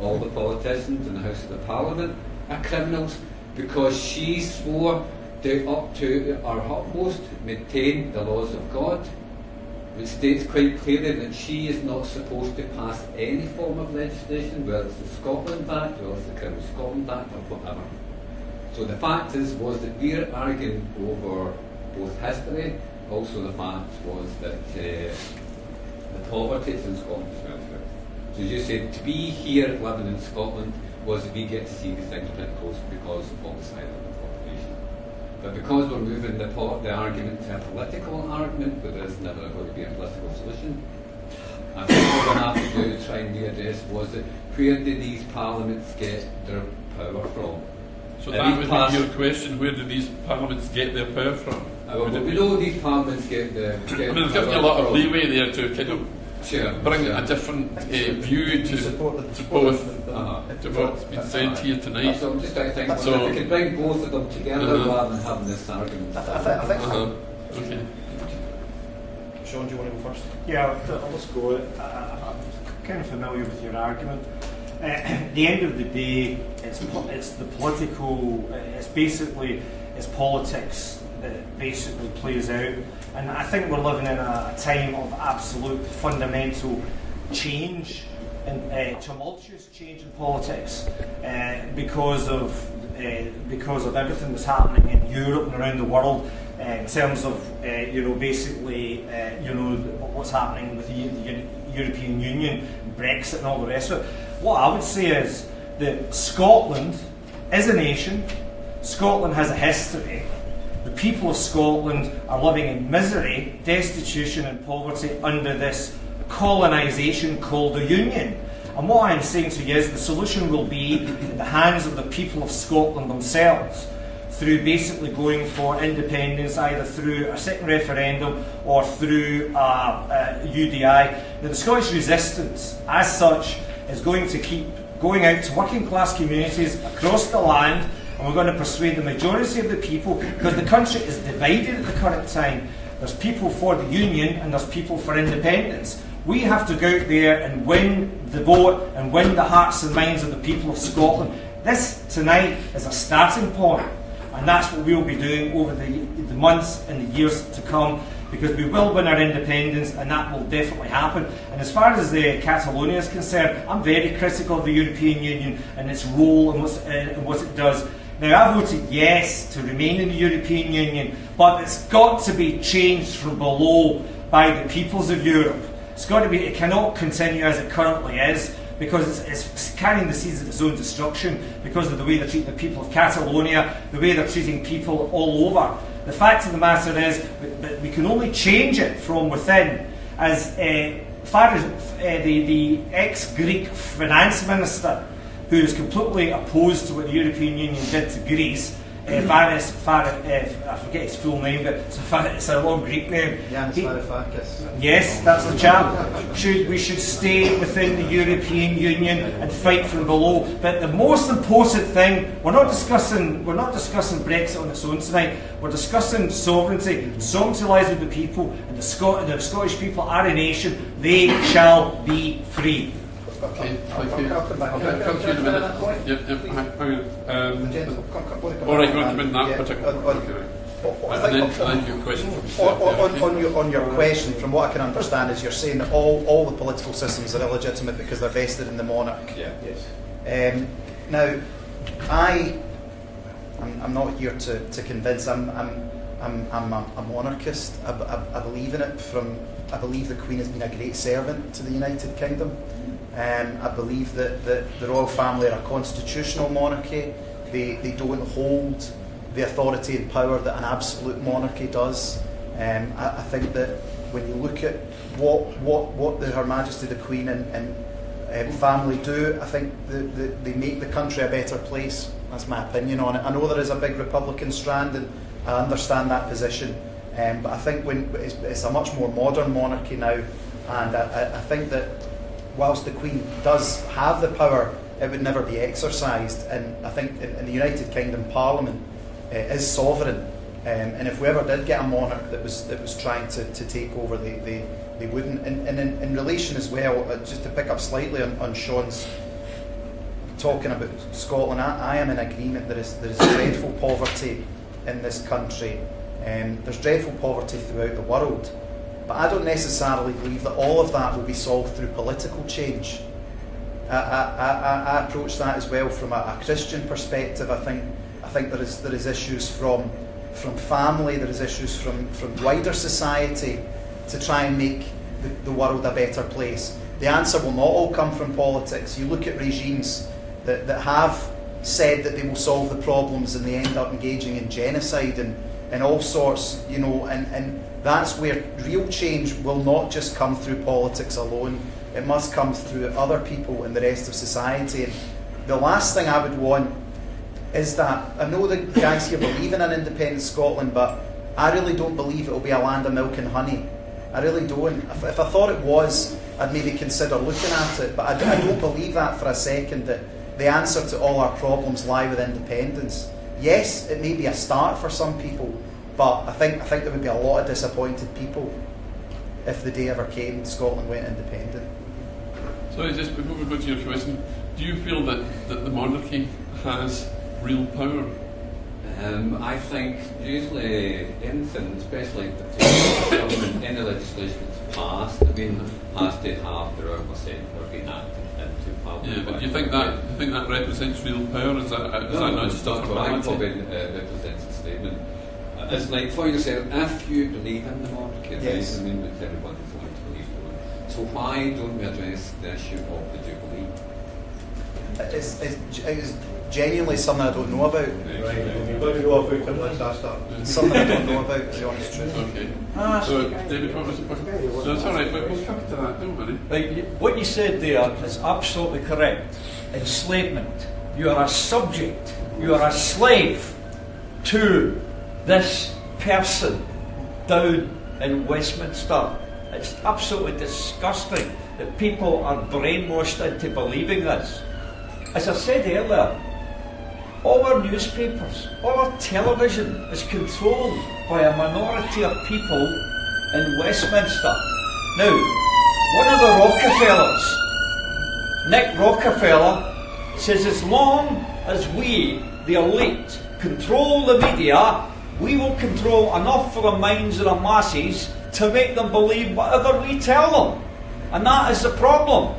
All the politicians in the House of the Parliament are criminals because she swore up to our utmost maintain the laws of God, which states quite clearly that she is not supposed to pass any form of legislation, whether it's the Scotland Act, whether it's the Criminal Scotland Act, or whatever. So the fact was that we're arguing over both history, also the fact was that the poverty is in Scotland as well. So as you said, to be here living in Scotland was that we get to see these things pretty close because of all the silent population. But because we're moving the argument to a political argument, where there's never going to be a political solution, I think what we have to do to try and readdress was that where do these parliaments get their power from? So that would be your question, where do these parliaments get their power from? We know these parliaments get the... I mean, there's given you a lot of leeway there to kind of bring a different view to both to what's been said here tonight. So I'm just trying to think, if we can bring both of them together rather than having this argument. I think so. Okay. Sean, do you want to go first? Yeah, I'll just go. I'm kind of familiar with your argument. At the end of the day, it's the political. It's politics that basically plays out, and I think we're living in a time of absolute fundamental change and tumultuous change in politics because of everything that's happening in Europe and around the world. In terms of what's happening with the European Union, Brexit and all the rest of it. What I would say is that Scotland is a nation. Scotland has a history. The people of Scotland are living in misery, destitution and poverty under this colonisation called the Union. And what I'm saying to you is the solution will be in the hands of the people of Scotland themselves, through basically going for independence, either through a second referendum or through UDI. Now, the Scottish resistance, as such, is going to keep going out to working class communities across the land, and we're going to persuade the majority of the people, because the country is divided at the current time. There's people for the Union and there's people for independence. We have to go out there and win the vote and win the hearts and minds of the people of Scotland. This tonight is a starting point. And that's what we'll be doing over the months and the years to come, because we will win our independence, and that will definitely happen. And as far as Catalonia is concerned, I'm very critical of the European Union and its role and what it does. Now, I voted yes to remain in the European Union, but it's got to be changed from below by the peoples of Europe. It's got to be. It cannot continue as it currently is, because it's carrying the seeds of its own destruction because of the way they're treating the people of Catalonia, the way they're treating people all over. The fact of the matter is that we can only change it from within. As far as the ex-Greek finance minister, who is completely opposed to what the European Union did to Greece, I forget his full name, but it's a long Greek name. Yanis Varoufakis. Yes, that's the chap. we should stay within the European Union and fight from below. But the most important thing, we're not discussing Brexit on its own tonight. We're discussing sovereignty. Sovereignty lies with the people, and the Scottish people are a nation. They shall be free. Okay, thank you. I'll come back. I'll come to you in a minute. Yep. All right, you want to win that particular one? Okay. And then your question. On your question, from what I can understand, is you're saying that all the political systems are illegitimate because they're vested in the monarch. Yeah. Yes. Now, I'm not here to convince. I'm a monarchist. I believe in it. I believe the Queen has been a great servant to the United Kingdom. I believe that the royal family are a constitutional monarchy. They don't hold the authority and power that an absolute monarchy does. I think that when you look at what Her Majesty the Queen and family do, I think they make the country a better place. That's my opinion on it. I know there is a big Republican strand, and I understand that position. But I think when it's a much more modern monarchy now, and I think that whilst the Queen does have the power, it would never be exercised. And I think in the United Kingdom Parliament is sovereign. And if we ever did get a monarch that was trying to take over, they wouldn't. And in relation as well, just to pick up slightly on Sean's talking about Scotland, I am in agreement. There is dreadful poverty in this country. There's dreadful poverty throughout the world. But I don't necessarily believe that all of that will be solved through political change. I approach that as well from a Christian perspective. I think there is issues from family, there is issues from wider society to try and make the world a better place. The answer will not all come from politics. You look at regimes that have said that they will solve the problems and they end up engaging in genocide and all sorts, and that's where real change will not just come through politics alone. It must come through other people and the rest of society. And the last thing I would want is that, I know the guys here believe in an independent Scotland, but I really don't believe it will be a land of milk and honey. I really don't. If I thought it was, I'd maybe consider looking at it, but I don't believe that for a second, that the answer to all our problems lie with independence. Yes, it may be a start for some people, but I think there would be a lot of disappointed people if the day ever came Scotland went independent. So just before we go to your question, do you feel that the monarchy has real power? I think usually anything, especially the government, any legislation that's passed, has to have the Royal Assent or been acted into Parliament. Yeah, but do you think that represents real power? Is that not just a formality? Represents a statement. It's like for yourself, if you believe in the monarchy, yes. I mean, everybody's going to believe in it. So why don't we address the issue of the Jubilee? It's genuinely something I don't know about. Right, you've got to know about it, let's ask that. Something I don't know about, is the honest truth. Okay. So, David, what was the question? No, it's all right, but we'll come to that, don't worry. Right, what you said there is absolutely correct. Enslavement. You are a subject, you are a slave to this person down in Westminster. It's absolutely disgusting that people are brainwashed into believing this. As I said earlier, all our newspapers, all our television is controlled by a minority of people in Westminster. Now, one of the Rockefellers, Nick Rockefeller, says as long as we, the elite, control the media, we will control enough for the minds of the masses to make them believe whatever we tell them. And that is the problem.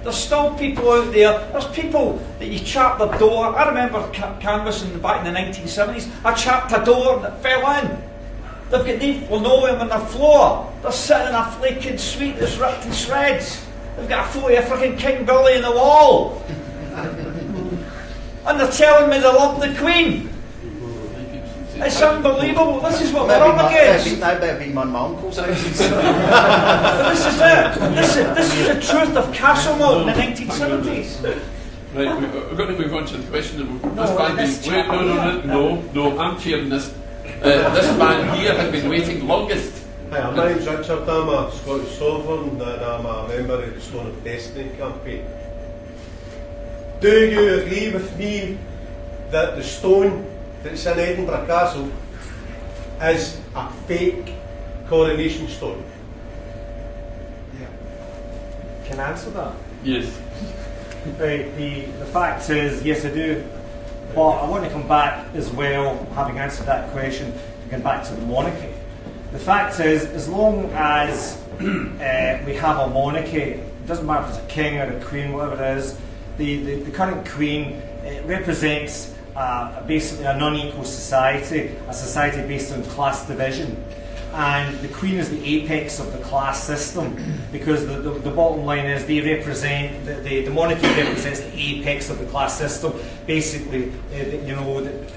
There's still people out there, there's people that you chap the door. I remember canvassing back in the 1970s, I chapped a door and it fell in. They've got linoleum on the floor. They're sitting in a flaking suite that's ripped to shreds. They've got a photo of freaking King Billy in the wall. And they're telling me they love the Queen. It's unbelievable. This is what we're up against. That better be my uncle's house. This is it. This is the truth of Castlemilk in the 1970s. Right, we're going to move on to the question. No, I'm chairing this. This man here has been waiting longest. Hi, my name's Richard. I'm a Scottish sovereign and I'm a member of the Stone of Destiny campaign. Do you agree with me that the stone that's in Edinburgh Castle is a fake coronation stone? Can I answer that? Yes. Right, the fact is, yes, I do. But I want to come back as well, having answered that question, to come back to the monarchy. The fact is, as long as we have a monarchy, it doesn't matter if it's a king or a queen, whatever it is, the current queen represents basically an unequal society, a society based on class division. And the Queen is the apex of the class system, because the bottom line is they represent, the monarchy represents the apex of the class system. Basically,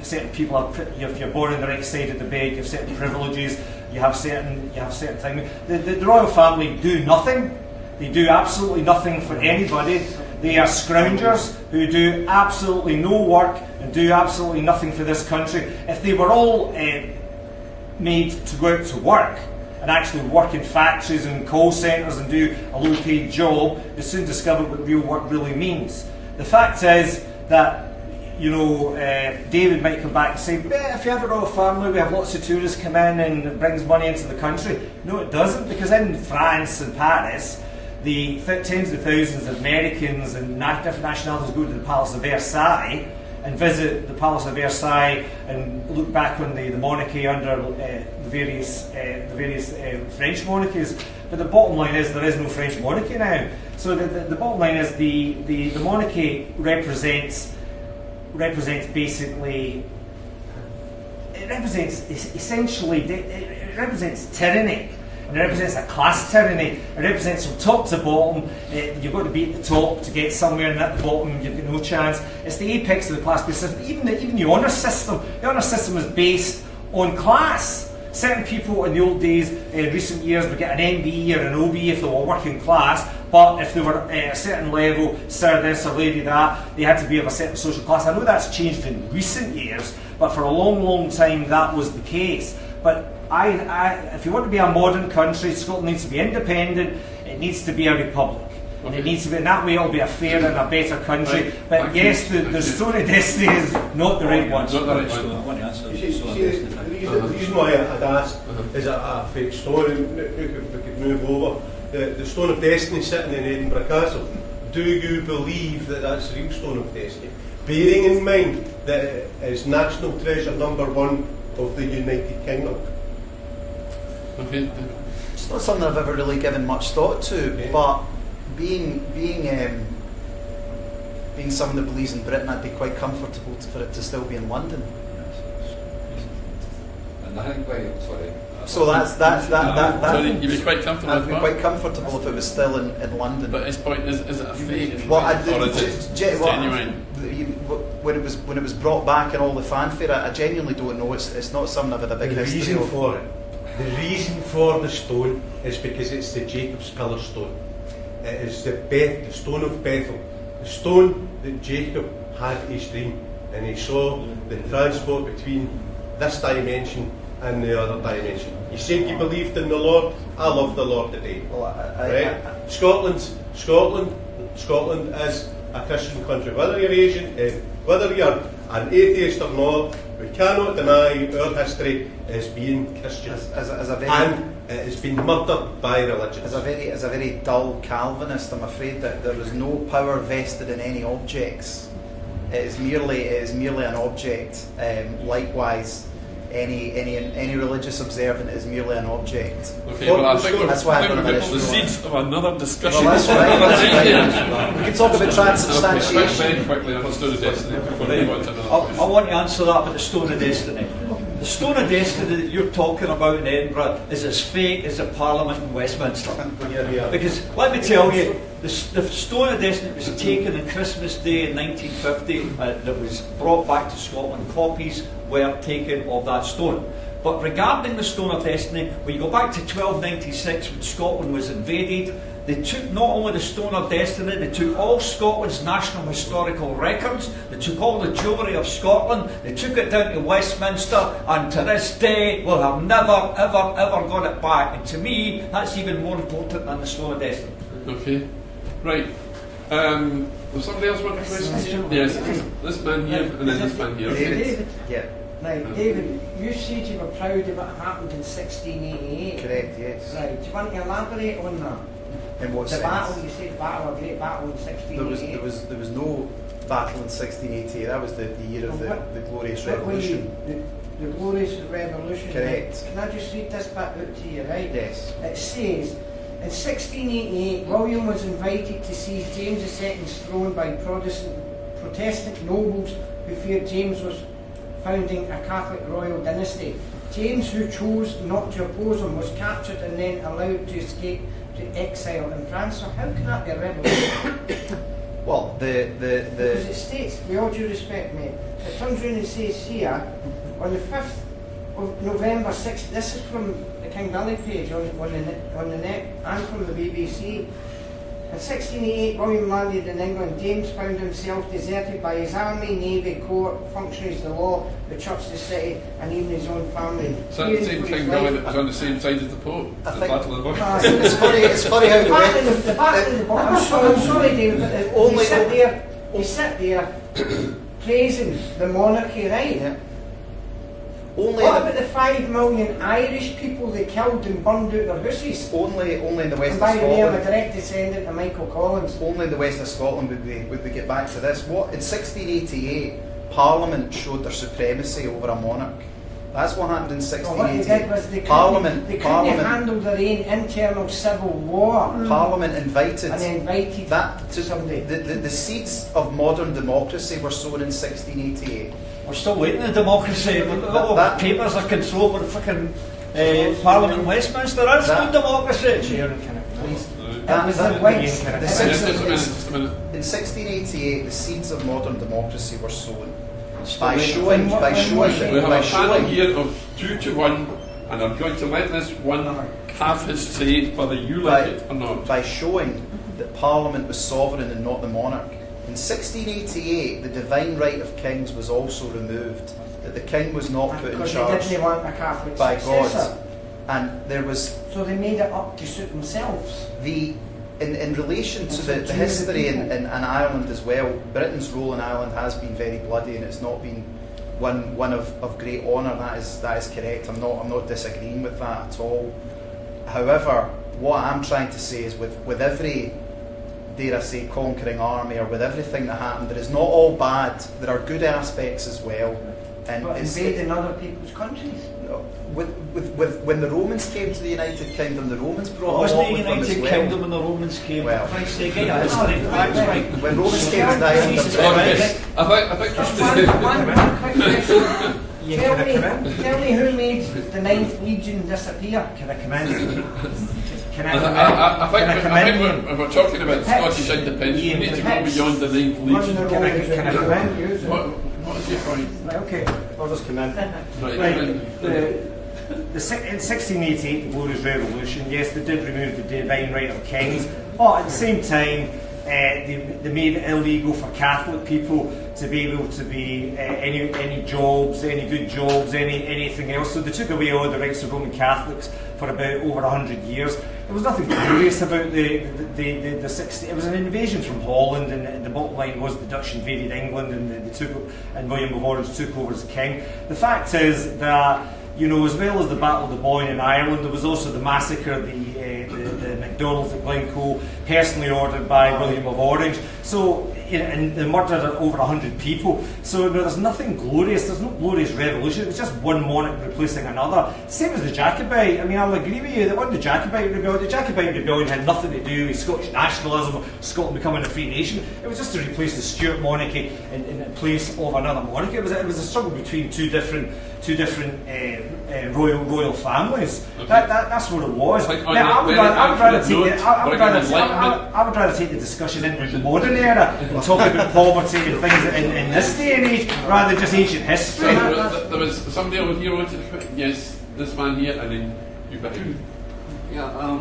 certain people are, if you're born on the right side of the bed, you have certain privileges, you have certain things. The royal family do nothing. They do absolutely nothing for anybody. They are scroungers who do absolutely no work and do absolutely nothing for this country. If they were all made to go out to work and actually work in factories and call centres and do a low-paid job, they soon discover what real work really means. The fact is that, David might come back and say, if you have a royal family, we have lots of tourists come in and it brings money into the country. No, it doesn't, because in France and Paris, the tens of thousands of Americans and different nationalities go to the Palace of Versailles and visit the Palace of Versailles and look back on the monarchy under the various French monarchies. But the bottom line is there is no French monarchy now. So the bottom line is the monarchy represents basically, it represents essentially, it represents tyranny. It represents a class tyranny. It represents from top to bottom. You've got to be at the top to get somewhere, and at the bottom you've got no chance. It's the apex of the class-based system. Even the honour system. The honour system is based on class. Certain people in the old days, recent years, would get an MBE or an OBE if they were working class. But if they were at a certain level, sir this or lady that, they had to be of a certain social class. I know that's changed in recent years, but for a long, long time that was the case. But if you want to be a modern country, Scotland needs to be independent, it needs to be a republic. Okay. And it needs to be, in that way it'll be a fair and a better country. Right. But yes, the Stone of Destiny is not the right one. Not the right one. I want to answer the reason why I'd asked is a fake stone. If we could move over. The Stone of Destiny sitting in Edinburgh Castle, do you believe that that's the real Stone of Destiny? Bearing in mind that it is national treasure #1 of the United Kingdom. Okay. It's not something I've ever really given much thought to, but being someone that believes in Britain, I'd be quite comfortable for it to still be in London. And I think, sorry. So that's that. So you'd be quite comfortable. I'd be quite comfortable if it was still in London. But his point is it a fake? Well, or is it genuine? When it was brought back and all the fanfare, I genuinely don't know. It's not something I've had a big history reason of. for it. The reason for the stone is because it's the Jacob's pillar stone. It is the stone of Bethel, the stone that Jacob had his dream, and he saw the transport between this dimension and the other dimension. He said he believed in the Lord. I love the Lord today. Well, Scotland is a Christian country. Whether you're Asian, whether you're an atheist or not, we cannot deny our history as being Christian, and it has been murdered by religion. As a very dull Calvinist, I'm afraid that there is no power vested in any objects. It is merely an object. Likewise, any religious observant is merely an object. Okay, well, I think that's why we've got the seeds of another discussion. Well, that's right. We can talk about transubstantiation. Very quickly on the Stone of Destiny. I want to answer that about the Stone of Destiny. The Stone of Destiny that you're talking about in Edinburgh is as fake as the Parliament in Westminster. Because, let me tell you, the Stone of Destiny was taken on Christmas Day in 1950, that was brought back to Scotland. Copies were taken of that stone. But regarding the Stone of Destiny, when you go back to 1296, when Scotland was invaded, They took not only the Stone of Destiny, they took all Scotland's national historical records, they took all the jewellery of Scotland, they took it down to Westminster, and to this day will have never, ever, ever got it back. And to me, that's even more important than the Stone of Destiny. Okay, right. Does somebody else want a question? Yes, this man here and then this man here. David. Yeah. Right, David, you said you were proud of what happened in 1688. Correct, yes. Right, do you want to elaborate on that? In what The sense? battle, you said battle, a great battle in 1688. There was no battle in 1688. That was the year of the Glorious Revolution. The Glorious Revolution. Correct. Can I just read this bit out to you, right? Yes. It says, in 1688, William was invited to seize James II's throne by Protestant nobles who feared James was founding a Catholic royal dynasty. James, who chose not to oppose him, was captured and then allowed to escape to exile in France. So how can that be a revolution? Well, Because it states, with all due respect, mate, it turns around and says here, on the 5th of November 6th, this is from the King Billy page on the net and from the BBC. In 1688, William landed in England. James found himself deserted by his army, navy, court, functionaries, the law, the church, the city, and even his own family. So the same King Billy that was on the same side as the Pope? I The think- Battle of the Bush? it's funny how The battle in the book. I'm sorry, David, but you sit there praising the monarchy, right? Yeah. Only What about the 5 million Irish people they killed and burned out their houses? only in the west And of by the way, I'm a Scotland. direct descendant of Michael Collins. Only in the west of Scotland would we get back to this. What in 1688, Parliament showed their supremacy over a monarch. That's what happened in Well, what they did 1688. was they Parliament couldn't handle their own internal civil war. Parliament invited And they invited that to somebody. the seeds of modern democracy were sown in 1688. We're still waiting for democracy. All that- papers are controlled by the fucking Parliament in Westminster. That's That- good democracy. Chair, can I please? It was that- the Whigs. the Just a minute. In 1688, the seeds of modern democracy were sown Still by waiting. showing We We have by a panel showing here of 2 to 1, and I'm going to let this one have his say whether you like it or not. by showing that Parliament was sovereign and not the monarch. In 1688, the divine right of kings was also removed. That the king was not put in Because they charge didn't want a Catholic by successor. God, and there was So they made it up to suit themselves. in relation to the That's what history Jews in Ireland as well. Britain's role in Ireland has been very bloody, and it's not been one of great honour. That is correct. I'm not disagreeing with that at all. However, what I'm trying to say is with every, dare I say, conquering army, or with everything that happened, it is not all bad. There are good aspects as well. And But it's- invading other people's countries. no, when the Romans came to the United Kingdom, the Romans It brought a wasn't lot the with them as United well. Kingdom when the Romans came. Well- Christ's sake, get your history facts right. When Romans came to the island of Jesus Ireland, Christ. I think you should One quick question. Yeah, Tell can I come in? me who made the 9th Legion disappear? Can I come in? Can I I come in? think Can I come in? if we're talking about Scottish independence, we need to go beyond the 9th Legion. Can I come in? What is your point? Right, okay, I'll just come in. Right, Right, come in. in 1688, the Glorious Revolution, yes, they did remove the divine right of kings, but at the same time, they made it illegal for Catholic people to be able to be any jobs, any good jobs, anything else. So they took away all the rights of Roman Catholics for about over 100 years. There was nothing glorious about the 60. It was an invasion from Holland, and the bottom line was the Dutch invaded England, and William of Orange took over as king. The fact is that, you know, as well as the Battle of the Boyne in Ireland, there was also the massacre, the McDonald's at Glencoe, personally ordered by William of Orange. So, and the murder of over 100 people. So there's nothing glorious. There's no glorious revolution. It's just one monarch replacing another. Same as the Jacobite. I mean, I'll agree with you that on the Jacobite rebellion had nothing to do with Scottish nationalism, Scotland becoming a free nation. It was just to replace the Stuart monarchy in place of another monarchy. It was a struggle between two different royal families. Okay. That's what it was. Like, Now, on a I would very rather take accurate it. I would note, rather like enlightenment. I would rather take the discussion into the modern era and talk about poverty and things in this day and age rather than just ancient So history. there was somebody over here wanted to put, yes, this man here, and then you back. Yeah,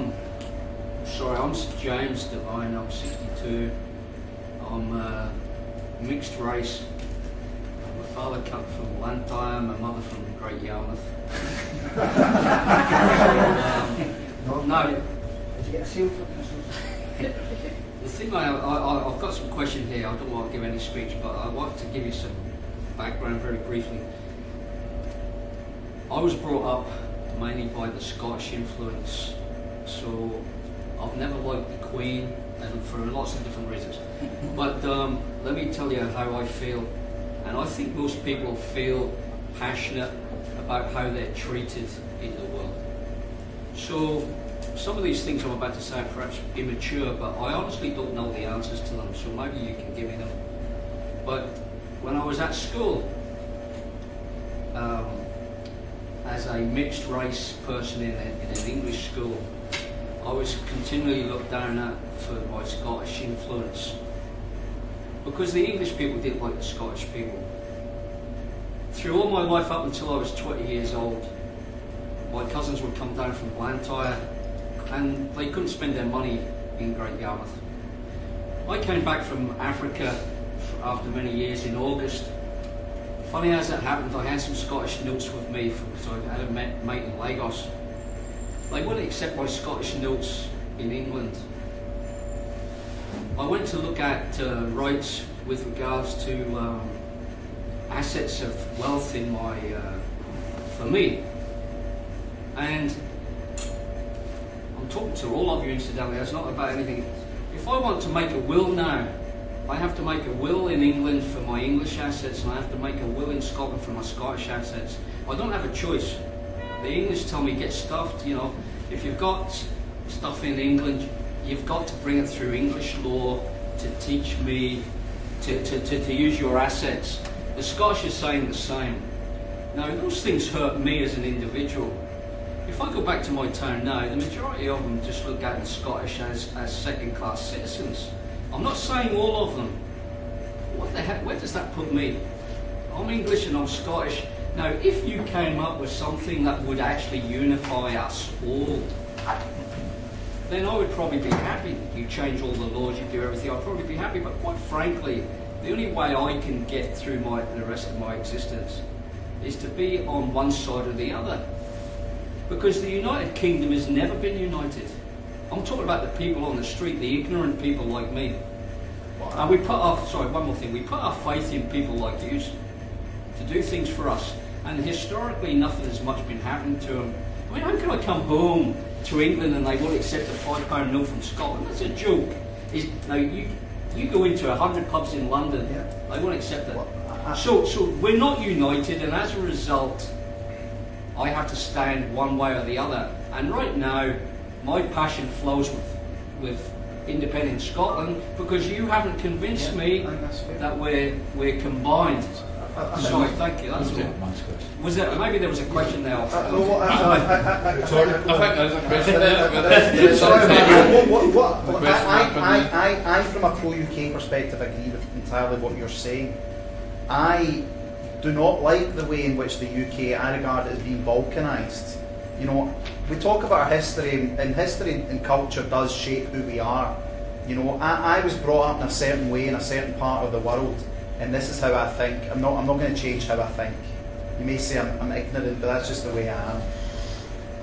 Sorry, I'm James Devine, I'm 62. I'm mixed race. My father comes from Blantyre, my mother from Great Yarmouth. No. Did you get a seal for Christmas? The thing I've got some question here. I don't want to give any speech, but I want to give you some background very briefly. I was brought up mainly by the Scottish influence, so I've never liked the Queen, and for lots of different reasons. But let me tell you how I feel, and I think most people feel passionate about how they're treated in the world. So some of these things I'm about to say are perhaps immature, but I honestly don't know the answers to them, so maybe you can give me them. But when I was at school, as a mixed race person in an English school, I was continually looked down at for my Scottish influence, because the English people didn't like the Scottish people. Through all my life up until I was 20 years old, my cousins would come down from Blantyre and they couldn't spend their money in Great Yarmouth. I came back from Africa after many years in August. Funny as that happened, I had some Scottish notes with me, so I had a mate in Lagos. They wouldn't accept my Scottish notes in England. I went to look at rights with regards to assets of wealth in my, for me. And I'm talking to all of you incidentally, it's not about anything. If I want to make a will now, I have to make a will in England for my English assets, and I have to make a will in Scotland for my Scottish assets. I don't have a choice. The English tell me get stuffed, you know. If you've got stuff in England, you've got to bring it through English law to teach me to use your assets. The Scottish are saying the same. Now, those things hurt me as an individual. If I go back to my town now, the majority of them just look at the Scottish as second-class citizens. I'm not saying all of them. What the heck, where does that put me? I'm English and I'm Scottish. Now, if you came up with something that would actually unify us all, then I would probably be happy. You change all the laws, you do everything, I'd probably be happy. But quite frankly, the only way I can get through the rest of my existence is to be on one side or the other. Because the United Kingdom has never been united. I'm talking about the people on the street, the ignorant people like me. And we put our, one more thing, we put our faith in people like you to do things for us. And historically, nothing has much been happening to them. I mean, how can I come home to England and they won't accept a £5 note from Scotland? That's a joke. Now, you go into 100 pubs in London, they won't accept it. So we're not united, and as a result, I have to stand one way or the other. And right now, my passion flows with independent Scotland, because you haven't convinced me that we're combined. Sorry, thank you. That's all. Was there, maybe there was a question there. I think there's a question there. I, from a pro-UK perspective, agree with entirely what you're saying. I do not like the way in which the UK, I regard it as being balkanised. You know, we talk about our history, and history and culture does shape who we are. You know, I was brought up in a certain way in a certain part of the world, and this is how I think. I'm not going to change how I think. You may say I'm ignorant, but that's just the way I am.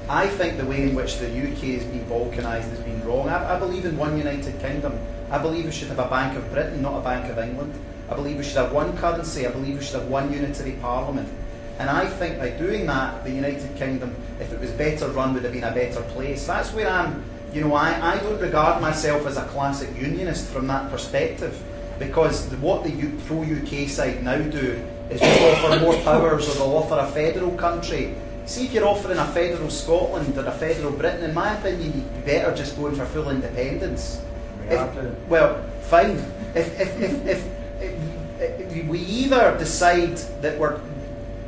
I think the way in which the UK has been balkanised has been wrong. I believe in one United Kingdom. I believe we should have a Bank of Britain, not a Bank of England. I believe we should have one currency. I believe we should have one unitary parliament. And I think by doing that, the United Kingdom, if it was better run, would have been a better place. That's where I'm, you know, I don't regard myself as a classic unionist from that perspective, because what the pro-UK side now do is just offer more powers, or they'll offer a federal country. See, if you're offering a federal Scotland or a federal Britain, in my opinion, you'd be better just going for full independence. Well, fine. If we either decide that we're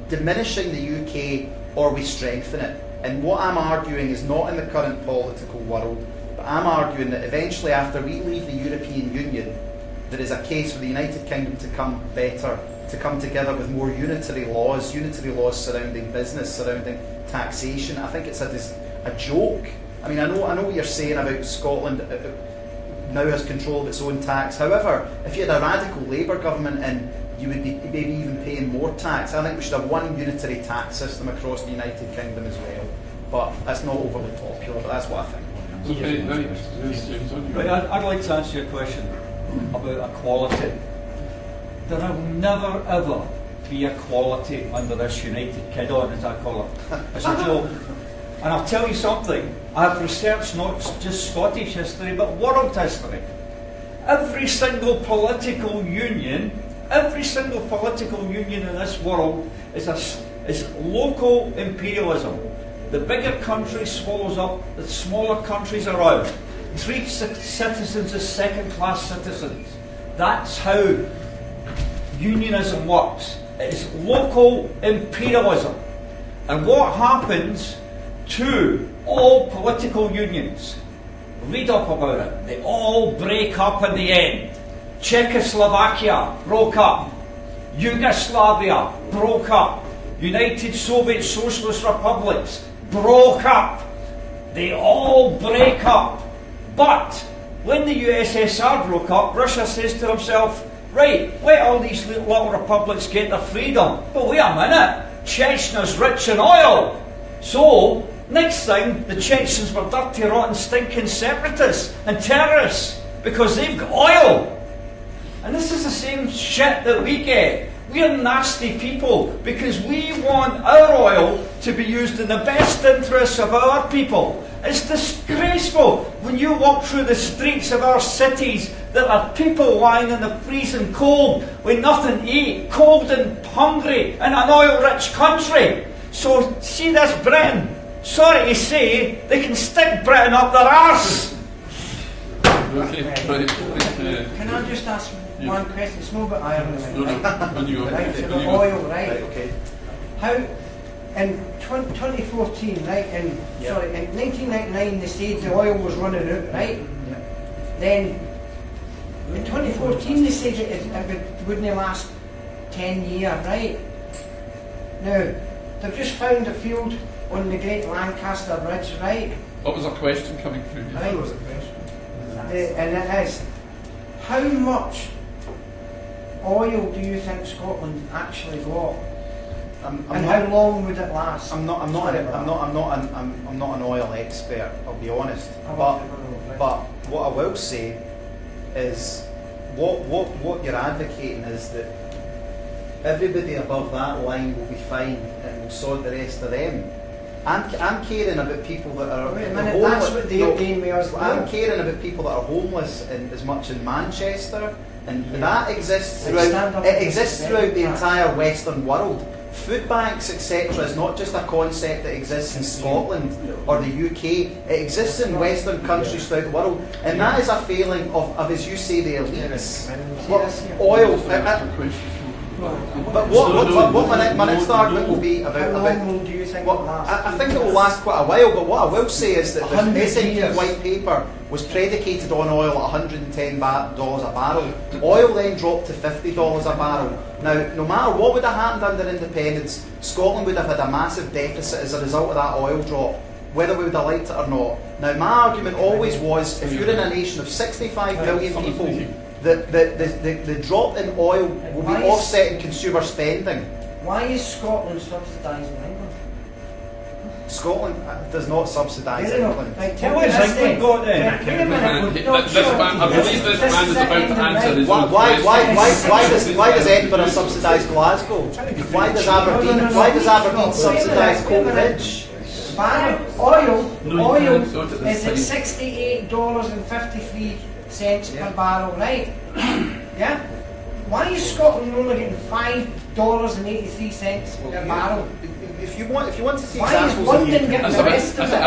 diminishing the UK or we strengthen it. And what I'm arguing is not in the current political world, but I'm arguing that eventually, after we leave the European Union, there is a case for the United Kingdom to come together with more unitary laws surrounding business, surrounding taxation. I think it's a joke I mean, I know what you're saying about Scotland now has control of its own tax. However, if you had a radical Labour government in, you would be maybe even paying more tax. I think we should have one unitary tax system across the United Kingdom as well. But that's not overly popular, but that's what I think. Okay, right. Yes, James, on you go. But I'd like to answer your question about equality. There will never ever be equality under this United Kingdom, as I call it. It's a joke. And I'll tell you something, I've researched not just Scottish history, but world history. Every single political union in this world is local imperialism. The bigger country swallows up the smaller countries around, treats citizens as second-class citizens. That's how unionism works. It is local imperialism. And what happens to all political unions? Read up about it. They all break up in the end. Czechoslovakia broke up. Yugoslavia broke up. United Soviet Socialist Republics broke up. They all break up. But when the USSR broke up, Russia says to himself, right, let all these little republics get their freedom. But wait a minute, Chechnya's rich in oil. So, next thing, the Chechens were dirty, rotten, stinking separatists and terrorists because they've got oil. And this is the same shit that we get. We're nasty people because we want our oil to be used in the best interests of our people. It's disgraceful when you walk through the streets of our cities that are people lying in the freezing cold with nothing to eat, cold and hungry in an oil-rich country. So see this Britain, sorry to say, they can stick Britain up their arse. Okay, right. Can I just ask one question? It's not about Ireland. No, on you go. Right, it's about oil, right? Okay. How, in 2014, right, in 1999 they said the oil was running out, right? Yeah. Then, in 2014 they said it wouldn't last 10 years, right? Now, they've just found a field on the Great Lancaster Bridge, right? What was a question coming through? Right. Was a question. And it is, how much oil do you think Scotland actually got? And how long would it last? I'm not an oil expert, I'll be honest. But what I will say is what you're advocating is that everybody above that line will be fine and we'll sort the rest of them. I'm caring about people that are homeless. That's what they're doing with us. I'm caring about people that are homeless as much in Manchester, and that exists throughout. It exists throughout the entire Western world. Food banks, etc., is not just a concept that exists in Scotland or the UK. It exists in Western countries throughout the world, and that is a failing of as you say, the elites. Oil. But what my next argument will be about. How long do you think it will last? I think it will last quite a while, but what I will say is that the SNP white paper was predicated on oil at $110 a barrel. Oil then dropped to $50 a barrel. Now, no matter what would have happened under independence, Scotland would have had a massive deficit as a result of that oil drop, whether we would have liked it or not. Now, my argument always was, if you're in a nation of 65 million people, the drop in oil will be offset in consumer spending. Why is Scotland subsidising England? Scotland does not subsidise England. What has England got then? I believe this man is about to answer his own question. Why does Edinburgh subsidise Glasgow? Why does Aberdeen subsidise Coatbridge? Oil is at $68.53 per barrel, right? Yeah? Why is Scotland only getting $5.83 per barrel? If you want to see why is London getting the rest of it?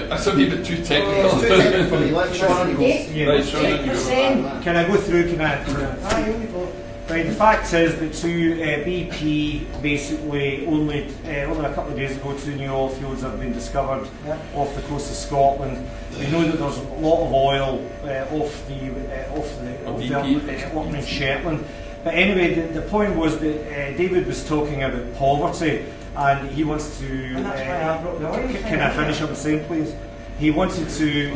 That's a wee bit too technical. It's too technical for me. Like Sean goes. 8%. Can I go through? Right, the fact is that BP basically only a couple of days ago 2 new oil fields have been discovered off the coast of Scotland. We know that there's a lot of oil off in Shetland. But anyway, the point was that David was talking about poverty, and he wants to. Can I finish up the same, please? He wanted to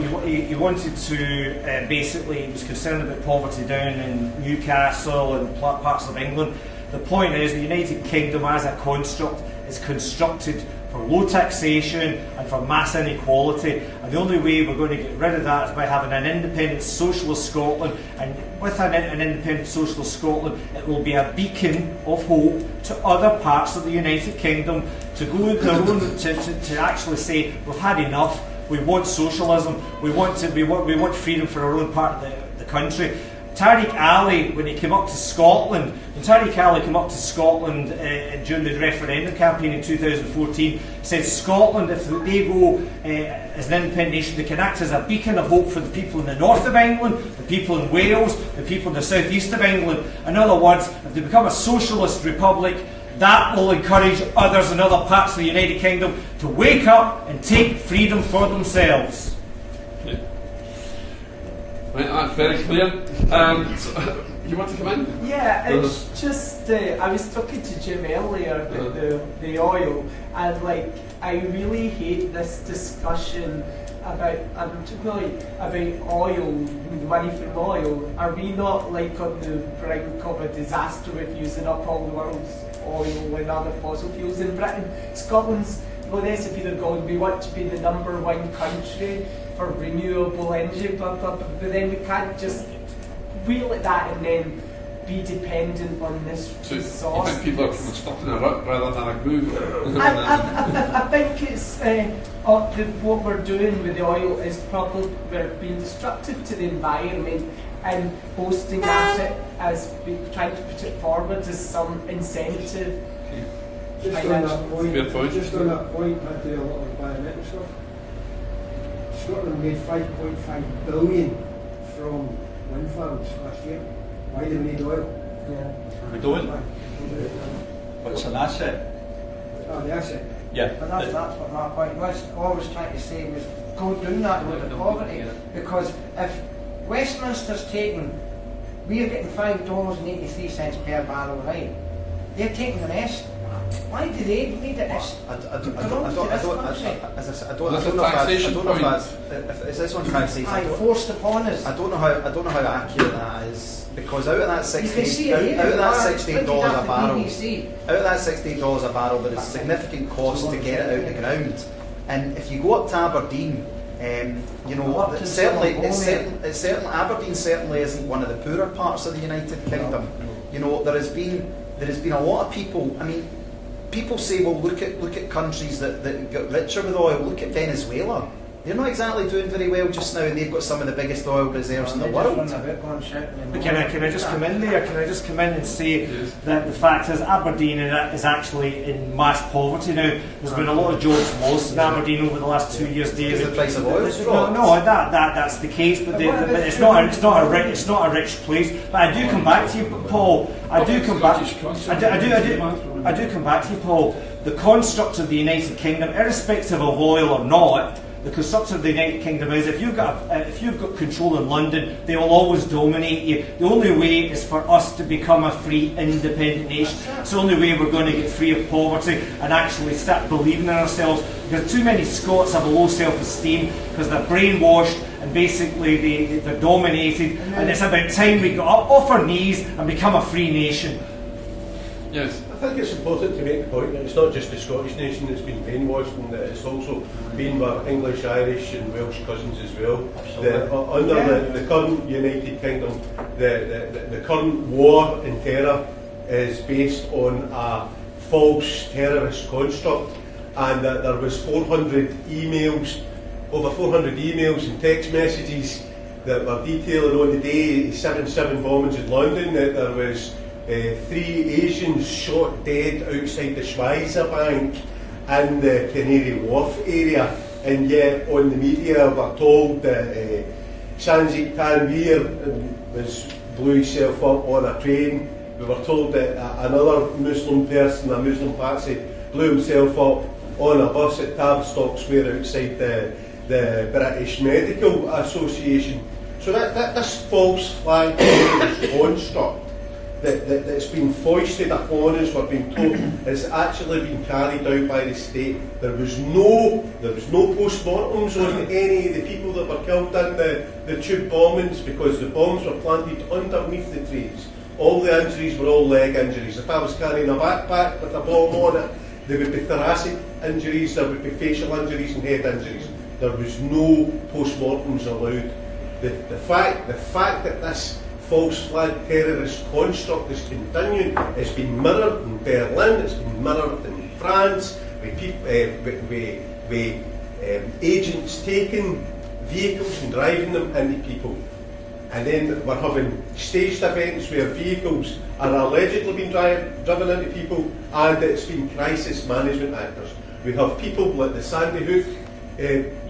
basically, he was concerned about poverty down in Newcastle and parts of England. The point is, the United Kingdom as a construct is constructed for low taxation and for mass inequality, and the only way we're going to get rid of that is by having an independent socialist Scotland. And with an independent socialist Scotland, it will be a beacon of hope to other parts of the United Kingdom to go their own, to actually say, we've had enough, we want socialism, we want freedom for our own part of the country. Tariq Ali, when he came up to Scotland, during the referendum campaign in 2014, said Scotland, if they go as an independent nation, they can act as a beacon of hope for the people in the north of England, the people in Wales, the people in the southeast of England. In other words, if they become a socialist republic, that will encourage others in other parts of the United Kingdom to wake up and take freedom for themselves. Right, that's very clear. You want to come in? Yeah, it's just, I was talking to Jim earlier about the oil, and like, I really hate this discussion about, particularly about oil, the money from oil. Are we not like on the brink of a disaster with using up all the world's oil and other fossil fuels in Britain? Scotland's, well, the SNP, they're going, we want to be the #1 country for renewable energy, blah, blah, blah, but then we can't just wheel at that and then be dependent on this resource. I think people are kind of stuck in a rut rather than a groove. I think it's what we're doing with the oil is probably we're being destructive to the environment and boasting at it as trying to put it forward as some incentive. Just on that point, I do a lot of environmental stuff. Scotland made 5.5 billion from wind farms last year. Why do we need oil? Yeah. We don't. But it's an asset. Oh, the asset. Yeah. But that's what my point was. All I was trying to say was go down that road of poverty. Because if Westminster's taking, we are getting $5.83 per barrel, right? They're taking the rest. Why do they need it? Is this on taxation? Forced upon us. I don't know how accurate that is, because out of that $16 a barrel, there is significant cost to get it out of the ground. And if you go up to Aberdeen, Aberdeen certainly isn't one of the poorer parts of the United Kingdom. You know, there has been a lot of people. I mean, people say, well, look at countries that got richer with oil. Look at Venezuela. They're not exactly doing very well just now, and they've got some of the biggest oil reserves in the world. But can I just come in there? Can I just come in and say that the fact is Aberdeen is actually in mass poverty now. There's been a lot of jobs lost in Aberdeen over the last 2 years, David. Is the price of oil dropped? No, that's the case. But it's not a rich place. But I do come back to you, Paul. I do come back to you, Paul. The construct of the United Kingdom, irrespective of oil or not, the construct of the United Kingdom is if you've got control in London, they will always dominate you. The only way is for us to become a free, independent nation. It's the only way we're going to get free of poverty and actually start believing in ourselves. Because too many Scots have a low self-esteem because they're brainwashed and basically they're dominated. And it's about time we got up off our knees and become a free nation. Yes. I think it's important to make the point that it's not just the Scottish nation that's been brainwashed, and that it's also been our English, Irish and Welsh cousins as well. Under the current United Kingdom, the current war in terror is based on a false terrorist construct, and that there was over 400 emails and text messages that were detailing on the day 7/7 bombings in London, that there was 3 Asians shot dead outside the Schweizer Bank in the Canary Wharf area, and yet on the media we're told that Sanjit Tanvir blew himself up on a train. We were told that another Muslim person, a Muslim patsy, blew himself up on a bus at Tavistock Square outside the British Medical Association. So that this false flag construct that's been foisted upon us, we're being told, has actually been carried out by the state. There was no post-mortems on any of the people that were killed in the tube bombings, because the bombs were planted underneath the trains. All the injuries were all leg injuries. If I was carrying a backpack with a bomb on it, there would be thoracic injuries, there would be facial injuries and head injuries. There was no post-mortems allowed. The fact that this false flag terrorist construct is continuing, it's been mirrored in Berlin, it's been mirrored in France, with agents taking vehicles and driving them into people. And then we're having staged events where vehicles are allegedly being driven into people, and it's been crisis management actors. We have people like the Sandy Hook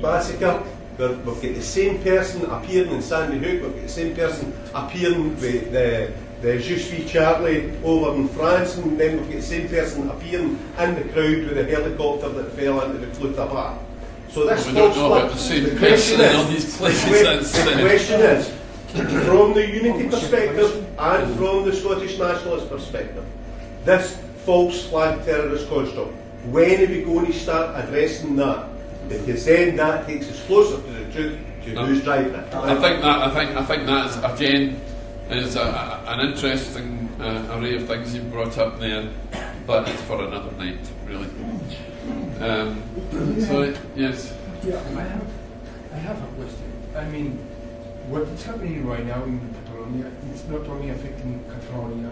massacre. We've got the same person appearing in Sandy Hook, we've got the same person appearing with the Je suis Charlie over in France, and then we've got the same person appearing in the crowd with a helicopter that fell into the Cluta Bar. So this the question is, from the unity perspective and from the Scottish nationalist perspective, this false flag terrorist construct, when are we going to start addressing that? Because then that takes us closer to the truth, to who's driving it. I think that is, again, is an interesting array of things you've brought up there, but it's for another night, really. So yes. Yeah, I have a question. I mean, what is happening right now in Catalonia, it's not only affecting Catalonia,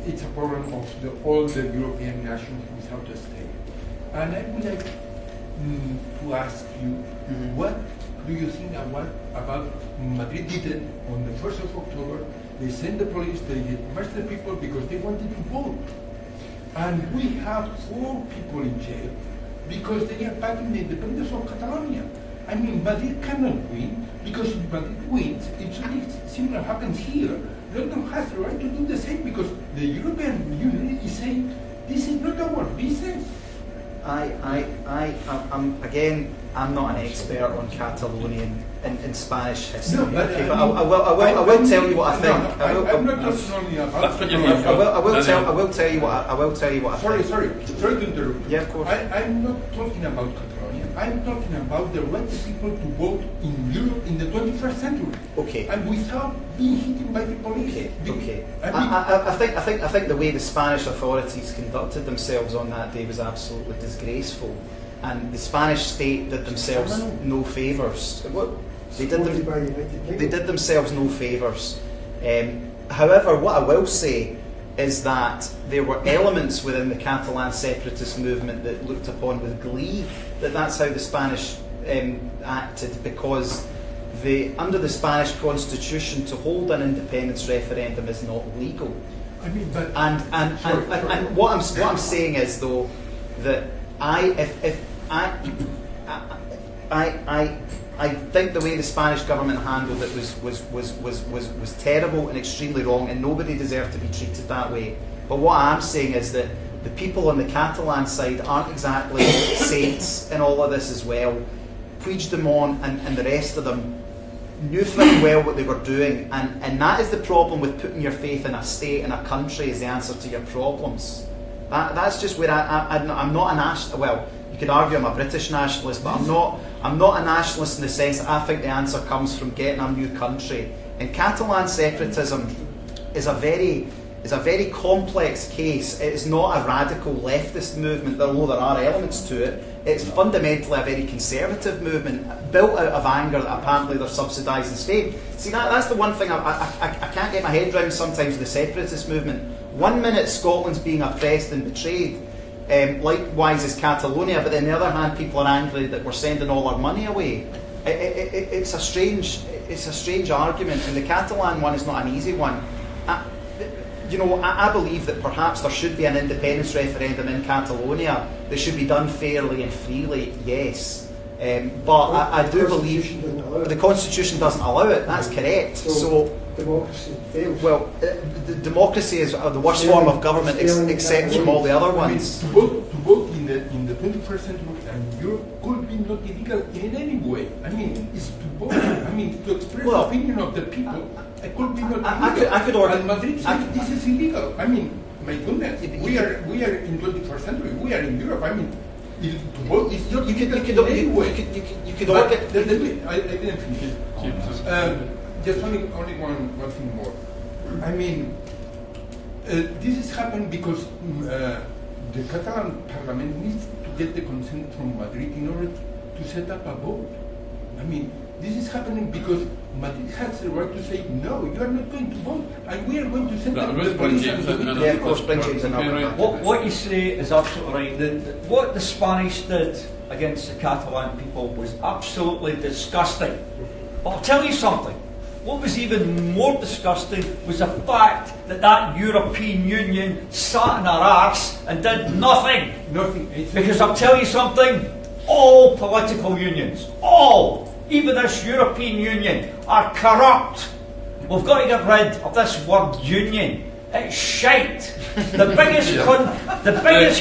it's a problem of all the European nations without a state. And I would like to ask you, what do you think about Madrid did it on the 1st of October? They sent the police, they arrested people because they wanted to vote. And we have 4 people in jail because they are backing the independence of Catalonia. I mean, Madrid cannot win, because if Madrid wins, if something similar happens here, London has the right to do the same, because the European Union is saying, this is not our business. I'm not an expert on Catalonian in Spanish history. No, but I will tell you what I think. I'm not just only about. I will tell you what I think. Sorry to interrupt. Yeah, of course. I'm not talking about Catalonia. I'm talking about the right of people to vote in Europe in the 21st century. Okay. And without being hit by the police. Okay. I think the way the Spanish authorities conducted themselves on that day was absolutely disgraceful, and the Spanish state did themselves no favours. They did themselves no favours. However, what I will say is that there were elements within the Catalan separatist movement that looked upon with glee that's how the Spanish acted, because under the Spanish constitution, to hold an independence referendum is not legal. I mean, but and what I'm saying is, though, that I think the way the Spanish government handled it was terrible and extremely wrong, and nobody deserved to be treated that way. But what I'm saying is that the people on the Catalan side aren't exactly saints in all of this as well. Puigdemont and the rest of them knew very well what they were doing, and that is the problem with putting your faith in a state and a country as the answer to your problems. That's just where I'm not a nationalist. Well, you could argue I'm a British nationalist, but I'm not a nationalist in the sense that I think the answer comes from getting a new country. And Catalan separatism is a very complex case. It is not a radical leftist movement, although there are elements to it. It's fundamentally a very conservative movement, built out of anger that apparently they're subsidising state. See, that's the one thing I can't get my head around sometimes with the separatist movement. 1 minute Scotland's being oppressed and betrayed, likewise is Catalonia, but on the other hand people are angry that we're sending all our money away. It's a strange argument, and the Catalan one is not an easy one. I believe that perhaps there should be an independence referendum in Catalonia that should be done fairly and freely, yes. But I do believe the Constitution doesn't allow it, that's correct. So democracy fails. Well, the democracy is the worst form of government, except from all the other ones. To vote in the 21st century and Europe could be not illegal in any way. I mean, it's to vote. I mean, to express the opinion of the people. It could be not illegal. I could order. And Madrid says this is illegal. I mean, my goodness, we are in 21st century. We are in Europe. I mean, to vote is not illegal in any way. You could order. I didn't finish. Just only one thing more. I mean, this is happening because the Catalan parliament needs to get the consent from Madrid in order to set up a vote. I mean, this is happening because Madrid has the right to say, no, you are not going to vote, and we are going to send up the police. Yeah, of course, bring James in. What you say is absolutely right. What the Spanish did against the Catalan people was absolutely disgusting. But I'll tell you something. What was even more disgusting was the fact that that European Union sat in their arse and did nothing. Nothing. Because I'll tell you something, all political unions, all, even this European Union, are corrupt. We've got to get rid of this word union. It's shite. The biggest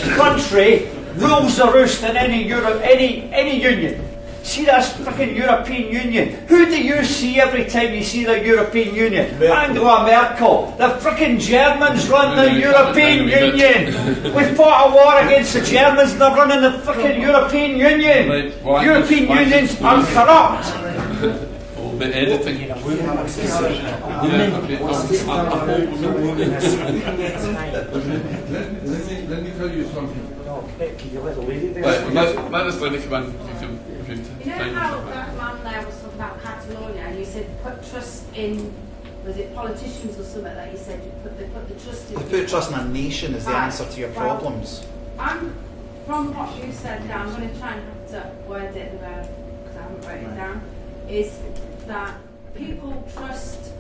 country rules the roost in any union. See this freaking European Union. Who do you see every time you see the European Union? Angela Merkel. The freaking Germans run the European Union. We fought a war against the Germans and they're running the freaking European Union. European unions are corrupt. The editing. Let me tell you something. Let us let it come in. You know how that man there was talking about Catalonia and you said put trust in, was it politicians or something that you said they put the trust in? To put trust in a nation is the answer to your problems. From what you said now, I'm going to try and have to word it because I haven't wrote it down, is that people trust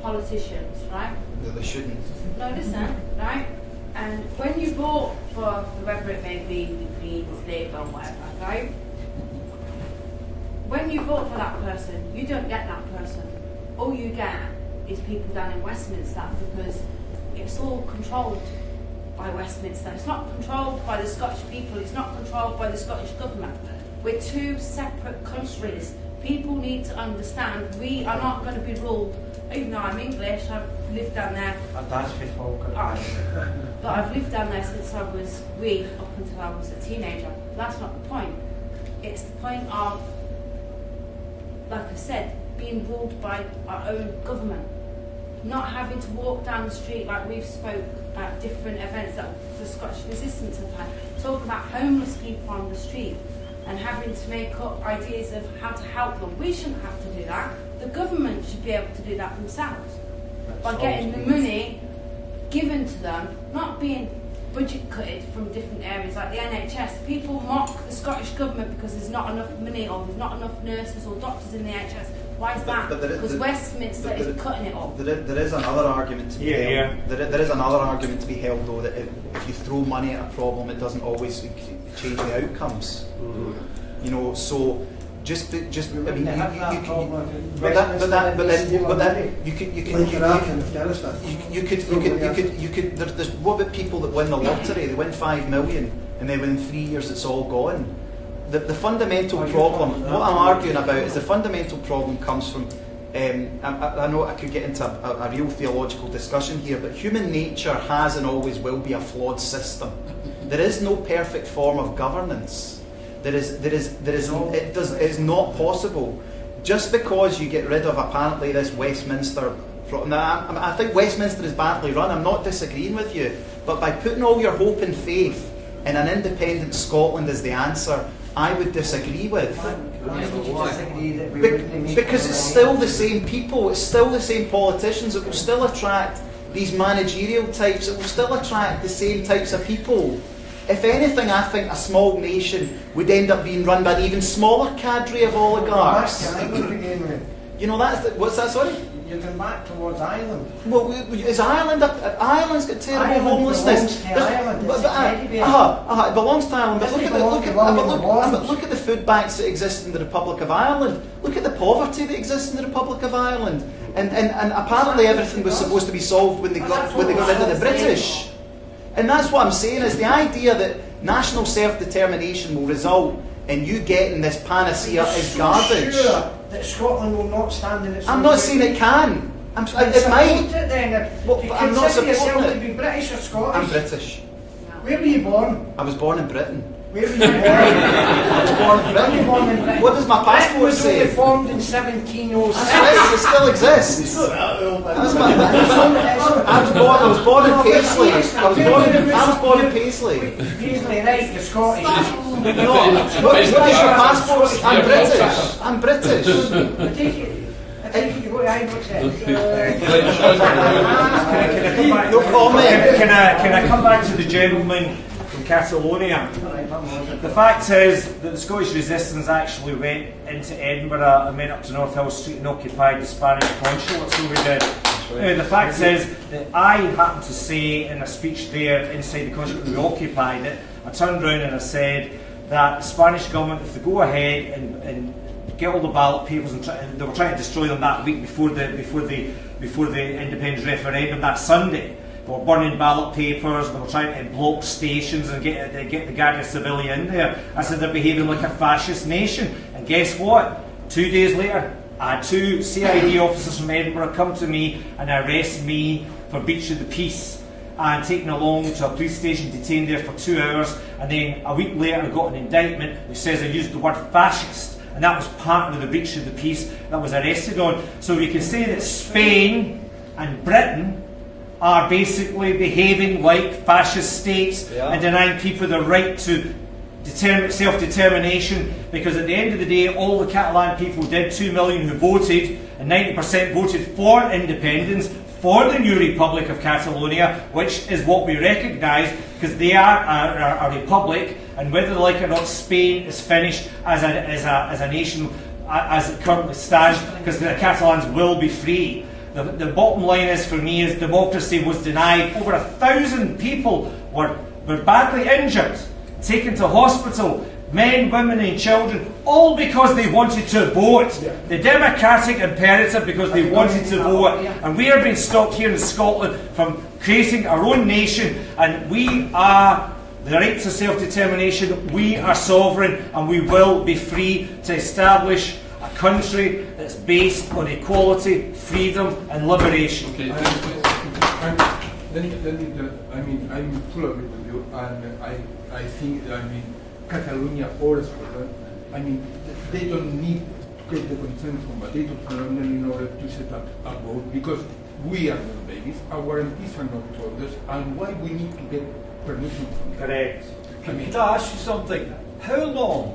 politicians, right? No, they shouldn't. No, listen, right? And when you vote for whoever it may be, the Greens, Labour, or whatever, right? When you vote for that person, you don't get that person. All you get is people down in Westminster because it's all controlled by Westminster. It's not controlled by the Scottish people. It's not controlled by the Scottish government. We're two separate countries. People need to understand we are not going to be ruled. Even though I'm English, I've lived down there. But I've lived down there since I was wee, up until I was a teenager. That's not the point. It's the point of, like I said, being ruled by our own government. Not having to walk down the street like we've spoke at different events that the Scottish Resistance have had. Talking about homeless people on the street and having to make up ideas of how to help them. We shouldn't have to do that. The government should be able to do that themselves. By getting the money given to them, not being budget cutted from different areas like the NHS. People mock the Scottish government because there's not enough money or there's not enough nurses or doctors in the NHS. Why is that? Because Westminster is cutting it up. There is another argument to be held. There is another argument to be held, though, that if you throw money at a problem, it doesn't always change the outcomes. You know, so just I mean, you could. There's what about people that win the lottery? They win 5 million, and then within 3 years it's all gone. The fundamental problem, what I'm arguing about, is the fundamental problem comes from. I know I could get into a real theological discussion here, but human nature has and always will be a flawed system. There is no perfect form of governance. It is not possible. Just because you get rid of apparently this Westminster. Now, I think Westminster is badly run. I'm not disagreeing with you, but by putting all your hope and faith in an independent Scotland as the answer, I would disagree with. Because it's still the same people, it's still the same politicians, it will still attract these managerial types, it will still attract the same types of people. If anything, I think a small nation would end up being run by an even smaller cadre of oligarchs. You know, what's that, sorry? you're going back towards Ireland. Well, is Ireland? Ireland's got terrible Ireland homelessness. belongs to Ireland. It's a teddy bear. It belongs to Ireland. But Doesn't look belong to William at Lawrence. look at the food banks that exist in the Republic of Ireland. Look at the poverty that exists in the Republic of Ireland. And apparently everything was supposed to be solved when they got rid of the British. And that's what I'm saying, is the idea that national self-determination will result in you getting this panacea is garbage. Sure that Scotland will not stand in its own I'm not way. saying it can. It Support might. it then. Well, Do you I'm not consider yourself supporting to it. be British or Scottish? I'm British. Where were you born? I was born in Britain. Where were you born? I was born in Were you Britain. born in Britain? What does my passport Britain was say? only formed in 1706. That's right, it still exists. I was born in Paisley. I was born in Paisley. Paisley, right, you're Scottish. No, what is your passport? I'm British. I'm British. I take it you go to Ibrox then. No comment. Can I come back to the gentleman from Catalonia? The fact is that the Scottish resistance actually went into Edinburgh and went up to North Hill Street and occupied the Spanish consulate, so we did. The fact is that I happened to say in a speech there inside the consulate that we occupied it, I turned around and I said that the Spanish government, if they go ahead and get all the ballot papers, and they were trying to destroy them that week before the independence referendum that Sunday. They were burning ballot papers, they were trying to block stations and get the Guardia Civile in there. I said they're behaving like a fascist nation. And guess what? 2 days later, I had 2 CID officers from Edinburgh come to me and arrest me for breach of the peace and taken along to a police station, detained there for 2 hours, and then a week later I got an indictment which says I used the word fascist, and that was part of the breach of the peace that I was arrested on. So we can say that Spain and Britain are basically behaving like fascist states and denying people the right to self-determination, because at the end of the day all the Catalan people did, 2 million who voted, and 90% voted for independence, for the new Republic of Catalonia, which is what we recognise, because they are a republic, and whether they like it or not, Spain is finished as a nation as it currently stands, because the Catalans will be free. The bottom line is, for me, is democracy was denied. Over 1,000 people were badly injured, taken to hospital, men, women and children, all because they wanted to vote. The democratic imperative, because they wanted to vote. And we are being stopped here in Scotland from creating our own nation, and we are the right to self-determination, we are sovereign, and we will be free to establish a country that's based on equality, freedom and liberation. Okay, I'm full agree with you, and I think, Catalonia or Scotland, they don't need to get the consent from Madrid or London in order to set up a vote, because we are not babies, our MPs are not told us, and why we need to get permission from them. Correct. Could I ask you something? How long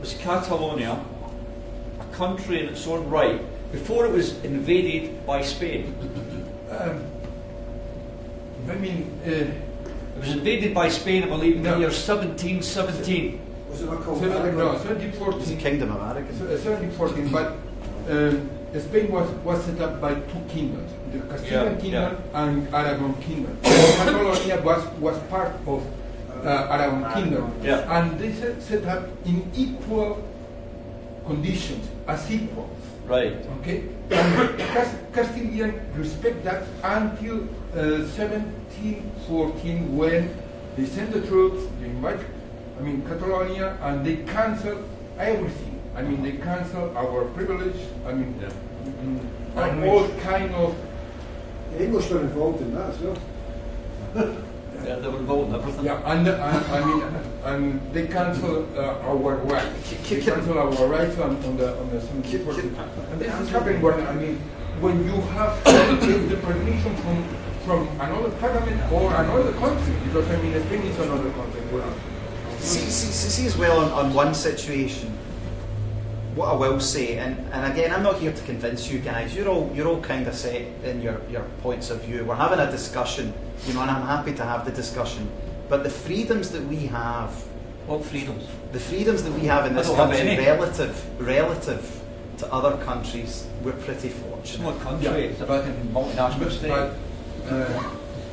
was Catalonia a country in its own right before it was invaded by Spain? It was invaded by Spain, I believe, in the year 1717. Was it called? No, 1714. It's the Kingdom of Aragon. 1714, but Spain was set up by 2 kingdoms, the Castilian Kingdom and Aragon Kingdom. Catalonia was part of Aragon Kingdom, and they set up in equal conditions, as equals. Right. Okay. And Castilian respect that until 1714, when they send the troops, they invite, Catalonia, and they cancel everything. They cancel our privilege. All kind of. The English were involved in that as well. Yeah, they were involved in everything. Yeah, and they cancel our rights. They cancel our rights on the 1714. And this is happening when you have the permission from another parliament or another country, because Spain is another country. See as well on one situation. What I will say, and again, I'm not here to convince you guys. You're all kind of set in your points of view. We're having a discussion, and I'm happy to have the discussion. But the freedoms that we have, what freedoms? The freedoms that we have in this country, relative to other countries, we're pretty fortunate. What country? It's about a multinational state.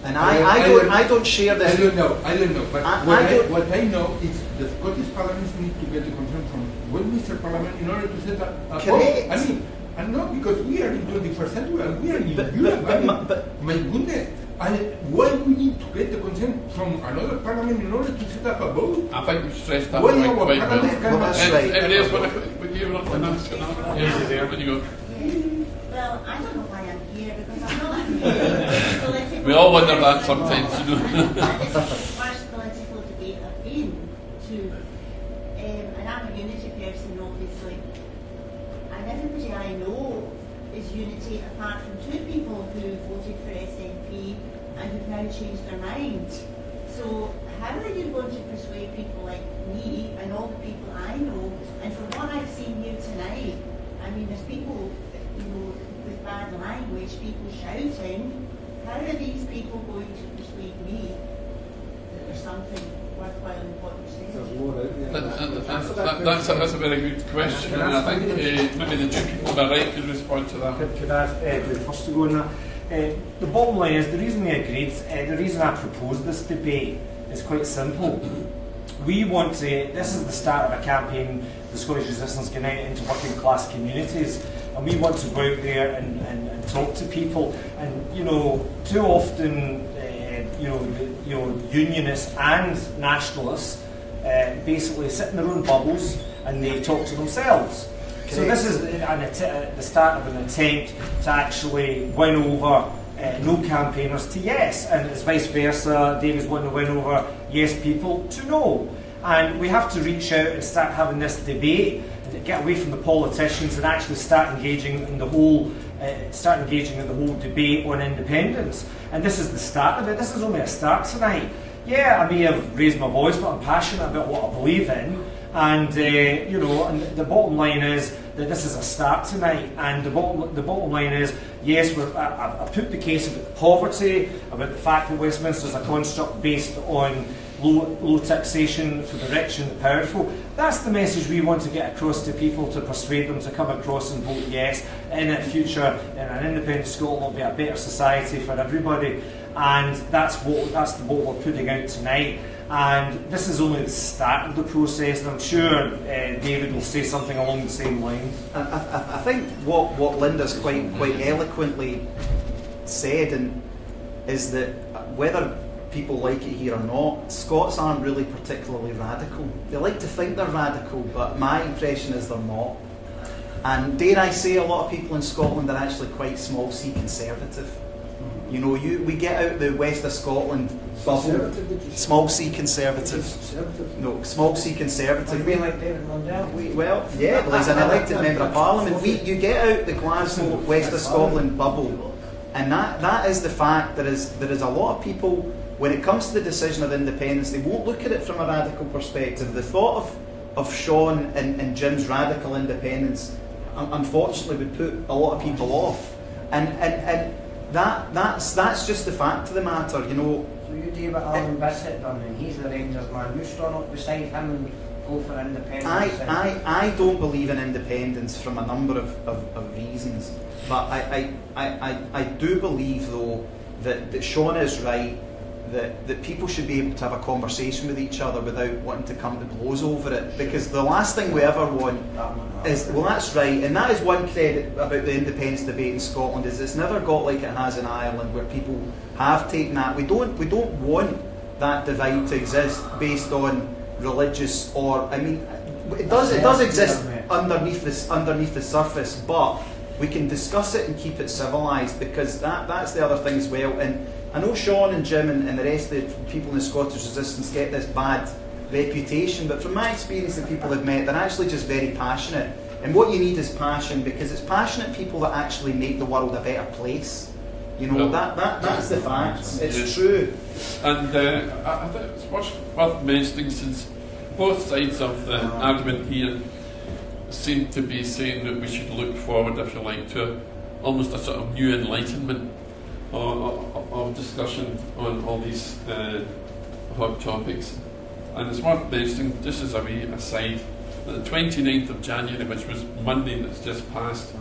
And I don't share this. I don't know. But what I know is the Scottish Parliament needs to get the consent from Westminster Parliament in order to set up a Correct. I mean, and not because we are in 21st century and we are in Europe. But my goodness. And why we need to get the consent from another parliament in order to set up a vote? I think we've stressed that Well, point our quite parliament well. Well, that's right. Everybody else want to give up on that? Yeah, there you go. Well, I don't know why I'm here because I'm not political. We all wonder that sometimes, you know. This is the first political debate I've been to, and I'm a unity person, obviously. And everybody I know is unity, apart from two people who voted for SNP and who've now changed their mind. So how are you going to persuade people like me and all the people I know? And from what I've seen here tonight, I mean, there's people, with bad language, people shouting. How are these people going to persuade me that there's something worthwhile in what you're saying? There's more out there. That's a very good question, and I think maybe the two people on the right could respond to that. Could I be the first to go on that? The bottom line is, the reason we agreed, the reason I proposed this debate is quite simple. We want to, this is the start of a campaign, the Scottish Resistance going out into working class communities, and we want to go out there and talk to people. And too often, unionists and nationalists basically sit in their own bubbles and they talk to themselves. So this is the start of an attempt to actually win over no campaigners to yes, and it's vice versa. David's wanting to win over yes people to no. And we have to reach out and start having this debate, get away from the politicians and actually start engaging in the whole debate on independence. And this is the start of it. This is only a start tonight. Yeah, I may have raised my voice, but I'm passionate about what I believe in. And and the bottom line is that this is a start tonight. And the bottom line is, yes, I put the case about poverty, about the fact that Westminster is a construct based on low taxation for the rich and the powerful. That's the message we want to get across to people, to persuade them to come across and vote yes. In the future, in an independent Scotland, will be a better society for everybody. And that's what we're putting out tonight. And this is only the start of the process, and I'm sure David will say something along the same lines. I think what Linda's quite eloquently said is that whether people like it here or not, Scots aren't really particularly radical. They like to think they're radical, but my impression is they're not. And dare I say, a lot of people in Scotland are actually quite small C conservative. We get out the West of Scotland bubble. Small C conservative. No, small C conservative. We like David Mundell. He's an elected member of Parliament. You get out the Glasgow West of Scotland bubble, and that is the fact. There is a lot of people, when it comes to the decision of independence, they won't look at it from a radical perspective. The thought of Sean and Jim's radical independence, unfortunately, would put a lot of people off, and that's just the fact of the matter, So you deal with Alan Bissett, and he's the Rangers man. You stand up beside him and go for independence. I don't believe in independence from a number of reasons, but I do believe though that Sean is right. That people should be able to have a conversation with each other without wanting to come to blows over it, because the last thing we ever want is, well, that's right, and that is one credit about the independence debate in Scotland, is it's never got like it has in Ireland, where people have taken that. We don't want that divide to exist based on religious, or it does exist underneath the surface, but we can discuss it and keep it civilised, because that's the other thing as well. And I know Sean and Jim and the rest of the people in the Scottish Resistance get this bad reputation, but from my experience, the people I've met, they're actually just very passionate. And what you need is passion, because it's passionate people that actually make the world a better place. That's the facts. It's true. And I think it's worth mentioning, since both sides of the argument here seem to be saying that we should look forward, if you like, to almost a sort of new enlightenment of discussion on all these hot topics. And it's worth mentioning, just as a wee aside, that the 29th of January, which was Monday that's just passed,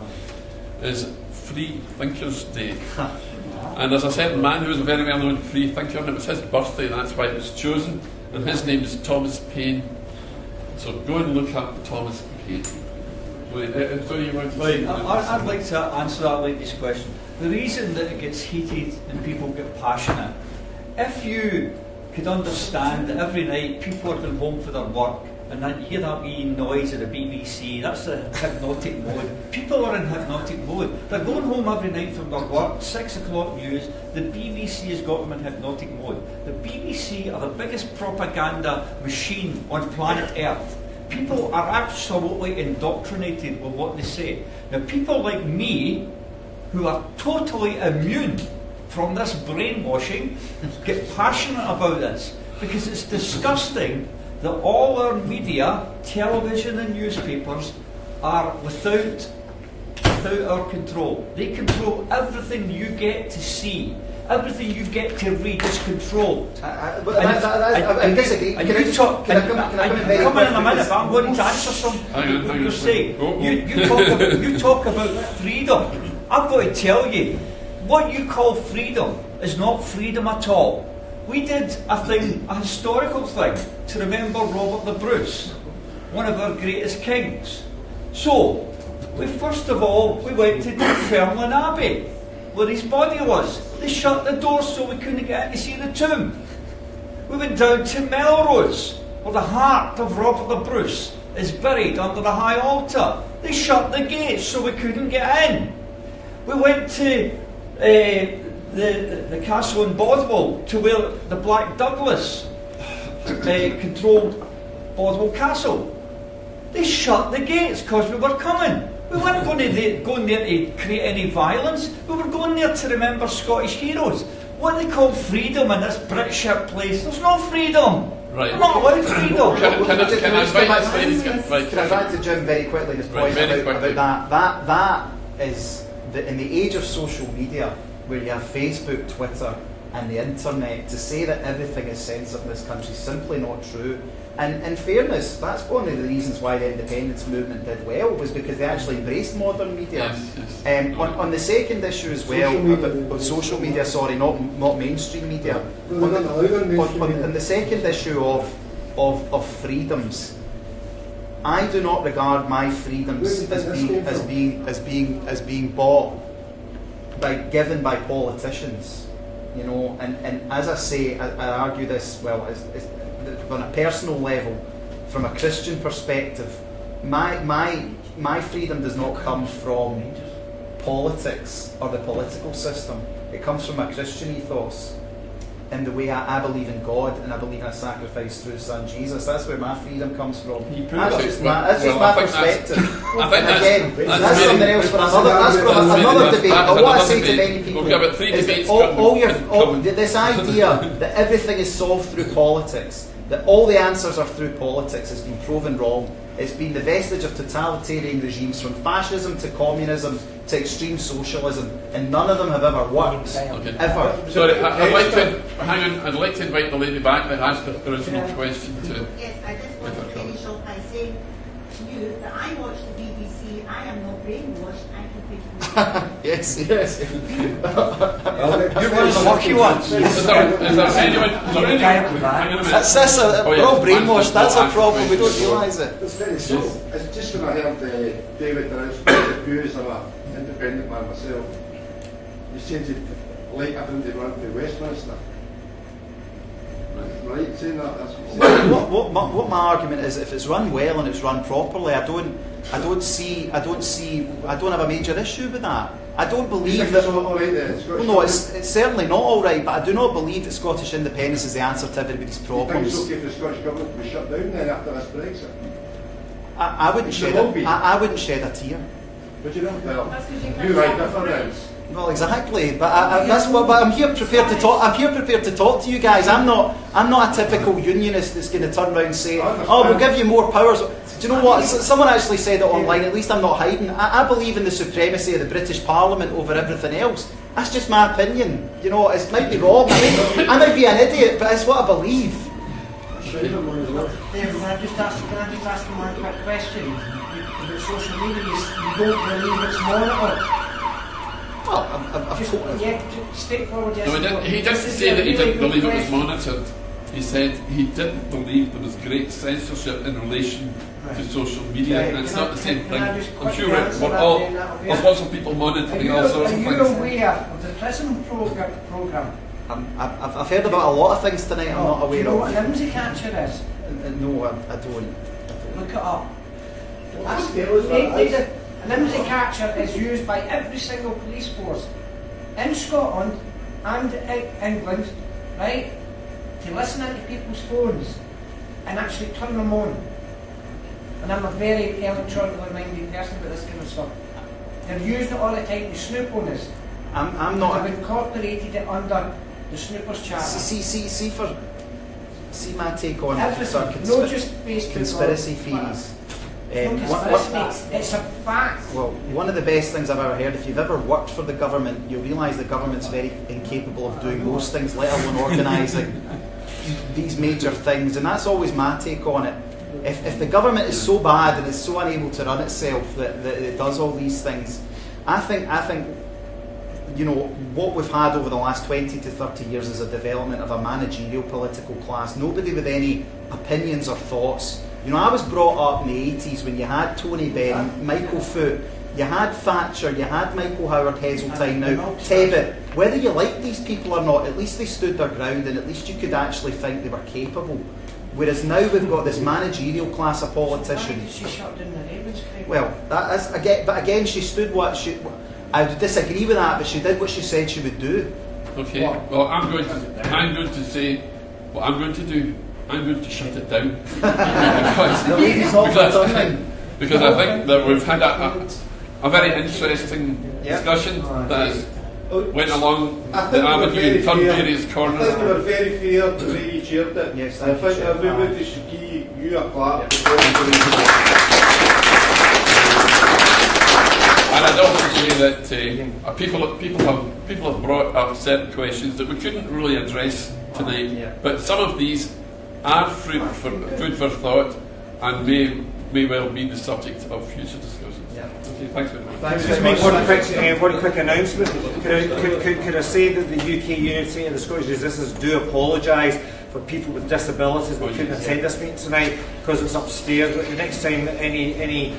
is Free Thinkers Day. And as I said, a man who was a very well-known free thinker, and it was his birthday, that's why it was chosen, and his name is Thomas Paine. So go and look up Thomas Paine. I'd like to answer that lady's question. The reason that it gets heated and people get passionate, if you could understand that every night people are going home for their work and then you hear that wee noise of the BBC, that's the hypnotic mode. People are in hypnotic mode. They're going home every night from their work, 6 o'clock news, the BBC has got them in hypnotic mode. The BBC are the biggest propaganda machine on planet Earth. People are absolutely indoctrinated with what they say. Now, people like me, who are totally immune from this brainwashing, get passionate about this because it's disgusting that all our media, television and newspapers are without our control. They control everything you get to see. Everything you get to read is controlled. I disagree. Can I come in a minute? I'm going to answer something you're saying. You talk about freedom. I've got to tell you, what you call freedom is not freedom at all. We did a historical thing to remember Robert the Bruce, one of our greatest kings. So, first of all, we went to Dunfermline Abbey, where his body was. They shut the doors so we couldn't get to see the tomb. We went down to Melrose, where the heart of Robert the Bruce is buried under the high altar. They shut the gates so we couldn't get in. We went to the castle in Bothwell, to where the Black Douglas controlled Bothwell Castle. They shut the gates because we were coming. We weren't going there to create any violence. We were going there to remember Scottish heroes. What they call freedom in this Britship place, there's no freedom. Right. We're not allowed freedom. Can I go back to Jim very quickly, this point about that? That is, in the age of social media, where you have Facebook, Twitter and the internet, to say that everything is censored in this country is simply not true. And in fairness, that's one of the reasons why the independence movement did well, was because they actually embraced modern media. Yes. On the second issue as well, social media, not mainstream media. On the second issue of freedoms, I do not regard my freedoms as being bought given by politicians. You know, and as I say, I argue this, well, on a personal level, from a Christian perspective, my freedom does not come from politics or the political system. It comes from a Christian ethos, and the way I believe in God and I believe in a sacrifice through His Son Jesus. That's where my freedom comes from. That's just my perspective. Again, that's something else for another debate. But what I say to many people is that this idea that everything is solved through politics, that all the answers are through politics, has been proven wrong. It's been the vestige of totalitarian regimes, from fascism to communism to extreme socialism, and none of them have ever worked. Okay. Ever. Sorry, I'd like to invite the lady back that asked the original question to. Yes, I just want to finish off by saying to you that I watch the BBC, I am not brainwashed, I can think Yes. You're one of the lucky ones. Is there anyone? We're all brainwashed. That's a problem. We don't realise it. It's very simple. It's just when I heard David Dow's views of an independent man myself, he said he'd like everything to run to Westminster. Right, saying that. That's what my argument is, if it's run well and it's run properly, I don't have a major issue with that. I don't believe that. No, it's certainly not all right, but I do not believe that Scottish independence is the answer to everybody's problems. It's okay for the Scottish government to be shut down then after this Brexit. I wouldn't shed a tear. But you don't tell. You write different. Well, exactly, but I'm here prepared to talk. I'm here prepared to talk to you guys. I'm not a typical unionist that's going to turn around and say, "Oh, we'll give you more powers." Do you know what? Someone actually said it online. At least I'm not hiding. I believe in the supremacy of the British Parliament over everything else. That's just my opinion. You know, it might be wrong. I might be an idiot, but it's what I believe. David, can I just ask you one quick question? About social media, you don't believe it's monitored? Straightforward, yes. No, he didn't say that he didn't believe it was monitored. He said he didn't believe there was great censorship in relation to social media. Right. And it's not the same thing. I'm sure answer we're that all, then, that'll be there's it. lots of people monitoring all sorts of Are you things. aware of the prison programme? I've heard about a lot of things tonight I'm not Do aware you know of. what an IMSI catcher is? No, I don't. Look it up. Well, An IMSI catcher is used by every single police force in Scotland and England, right, to listen into people's phones and actually turn them on. And I'm a very electronically minded person about this kind of stuff. They're using it all the time to snoop on us. I'm not. They've incorporated it under the Snoopers Charter. See my take on Everything, not just Facebook conspiracy or Twitter. theories. It's a fact. Well, one of the best things I've ever heard, if you've ever worked for the government, you'll realise the government's very incapable of doing most things, let alone organising these major things, and that's always my take on it. If the government is so bad and is so unable to run itself that it does all these things, I think you know, what we've had over the last 20 to 30 years is a development of a managerial political class, nobody with any opinions or thoughts. You know, I was brought up in the 80s when you had Tony Benn, Michael Foot, you had Thatcher, you had Michael Howard Heseltine, now Tebbit. Whether you like these people or not, at least they stood their ground and at least you could actually think they were capable. Whereas now we've got this managerial class of politicians. Why did she shut down the Ravens? Well, but again, she stood what she... I would disagree with that, but she did what she said she would do. Okay, well, I'm going to say what I'm going to do. I'm going to shut it down. because I think that we've had a very interesting discussion that has went along the avenue and turned various corners. I think you were very fair the way you chaired it. Yes, I think everybody should give you a clap. And I'd also say that people have brought up certain questions that we couldn't really address tonight. But some of these are food for thought and may well be the subject of future discussions. Okay, thanks very much. Just make one quick announcement. Could I say that the UK Unity and the Scottish Resistance do apologise for people with disabilities that couldn't attend this meeting tonight because it's upstairs. But the next time that anything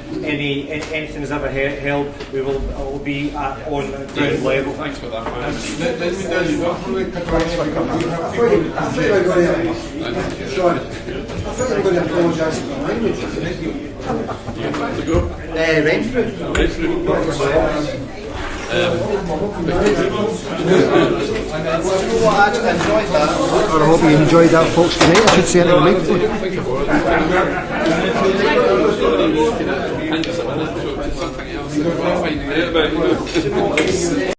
is ever held, it will be on ground level. Thanks for that, man. Let me tell you, not only I thought you were going to apologise for the language. Renfrew. I hope you enjoyed that, folks, tonight. I should say it on the microphone.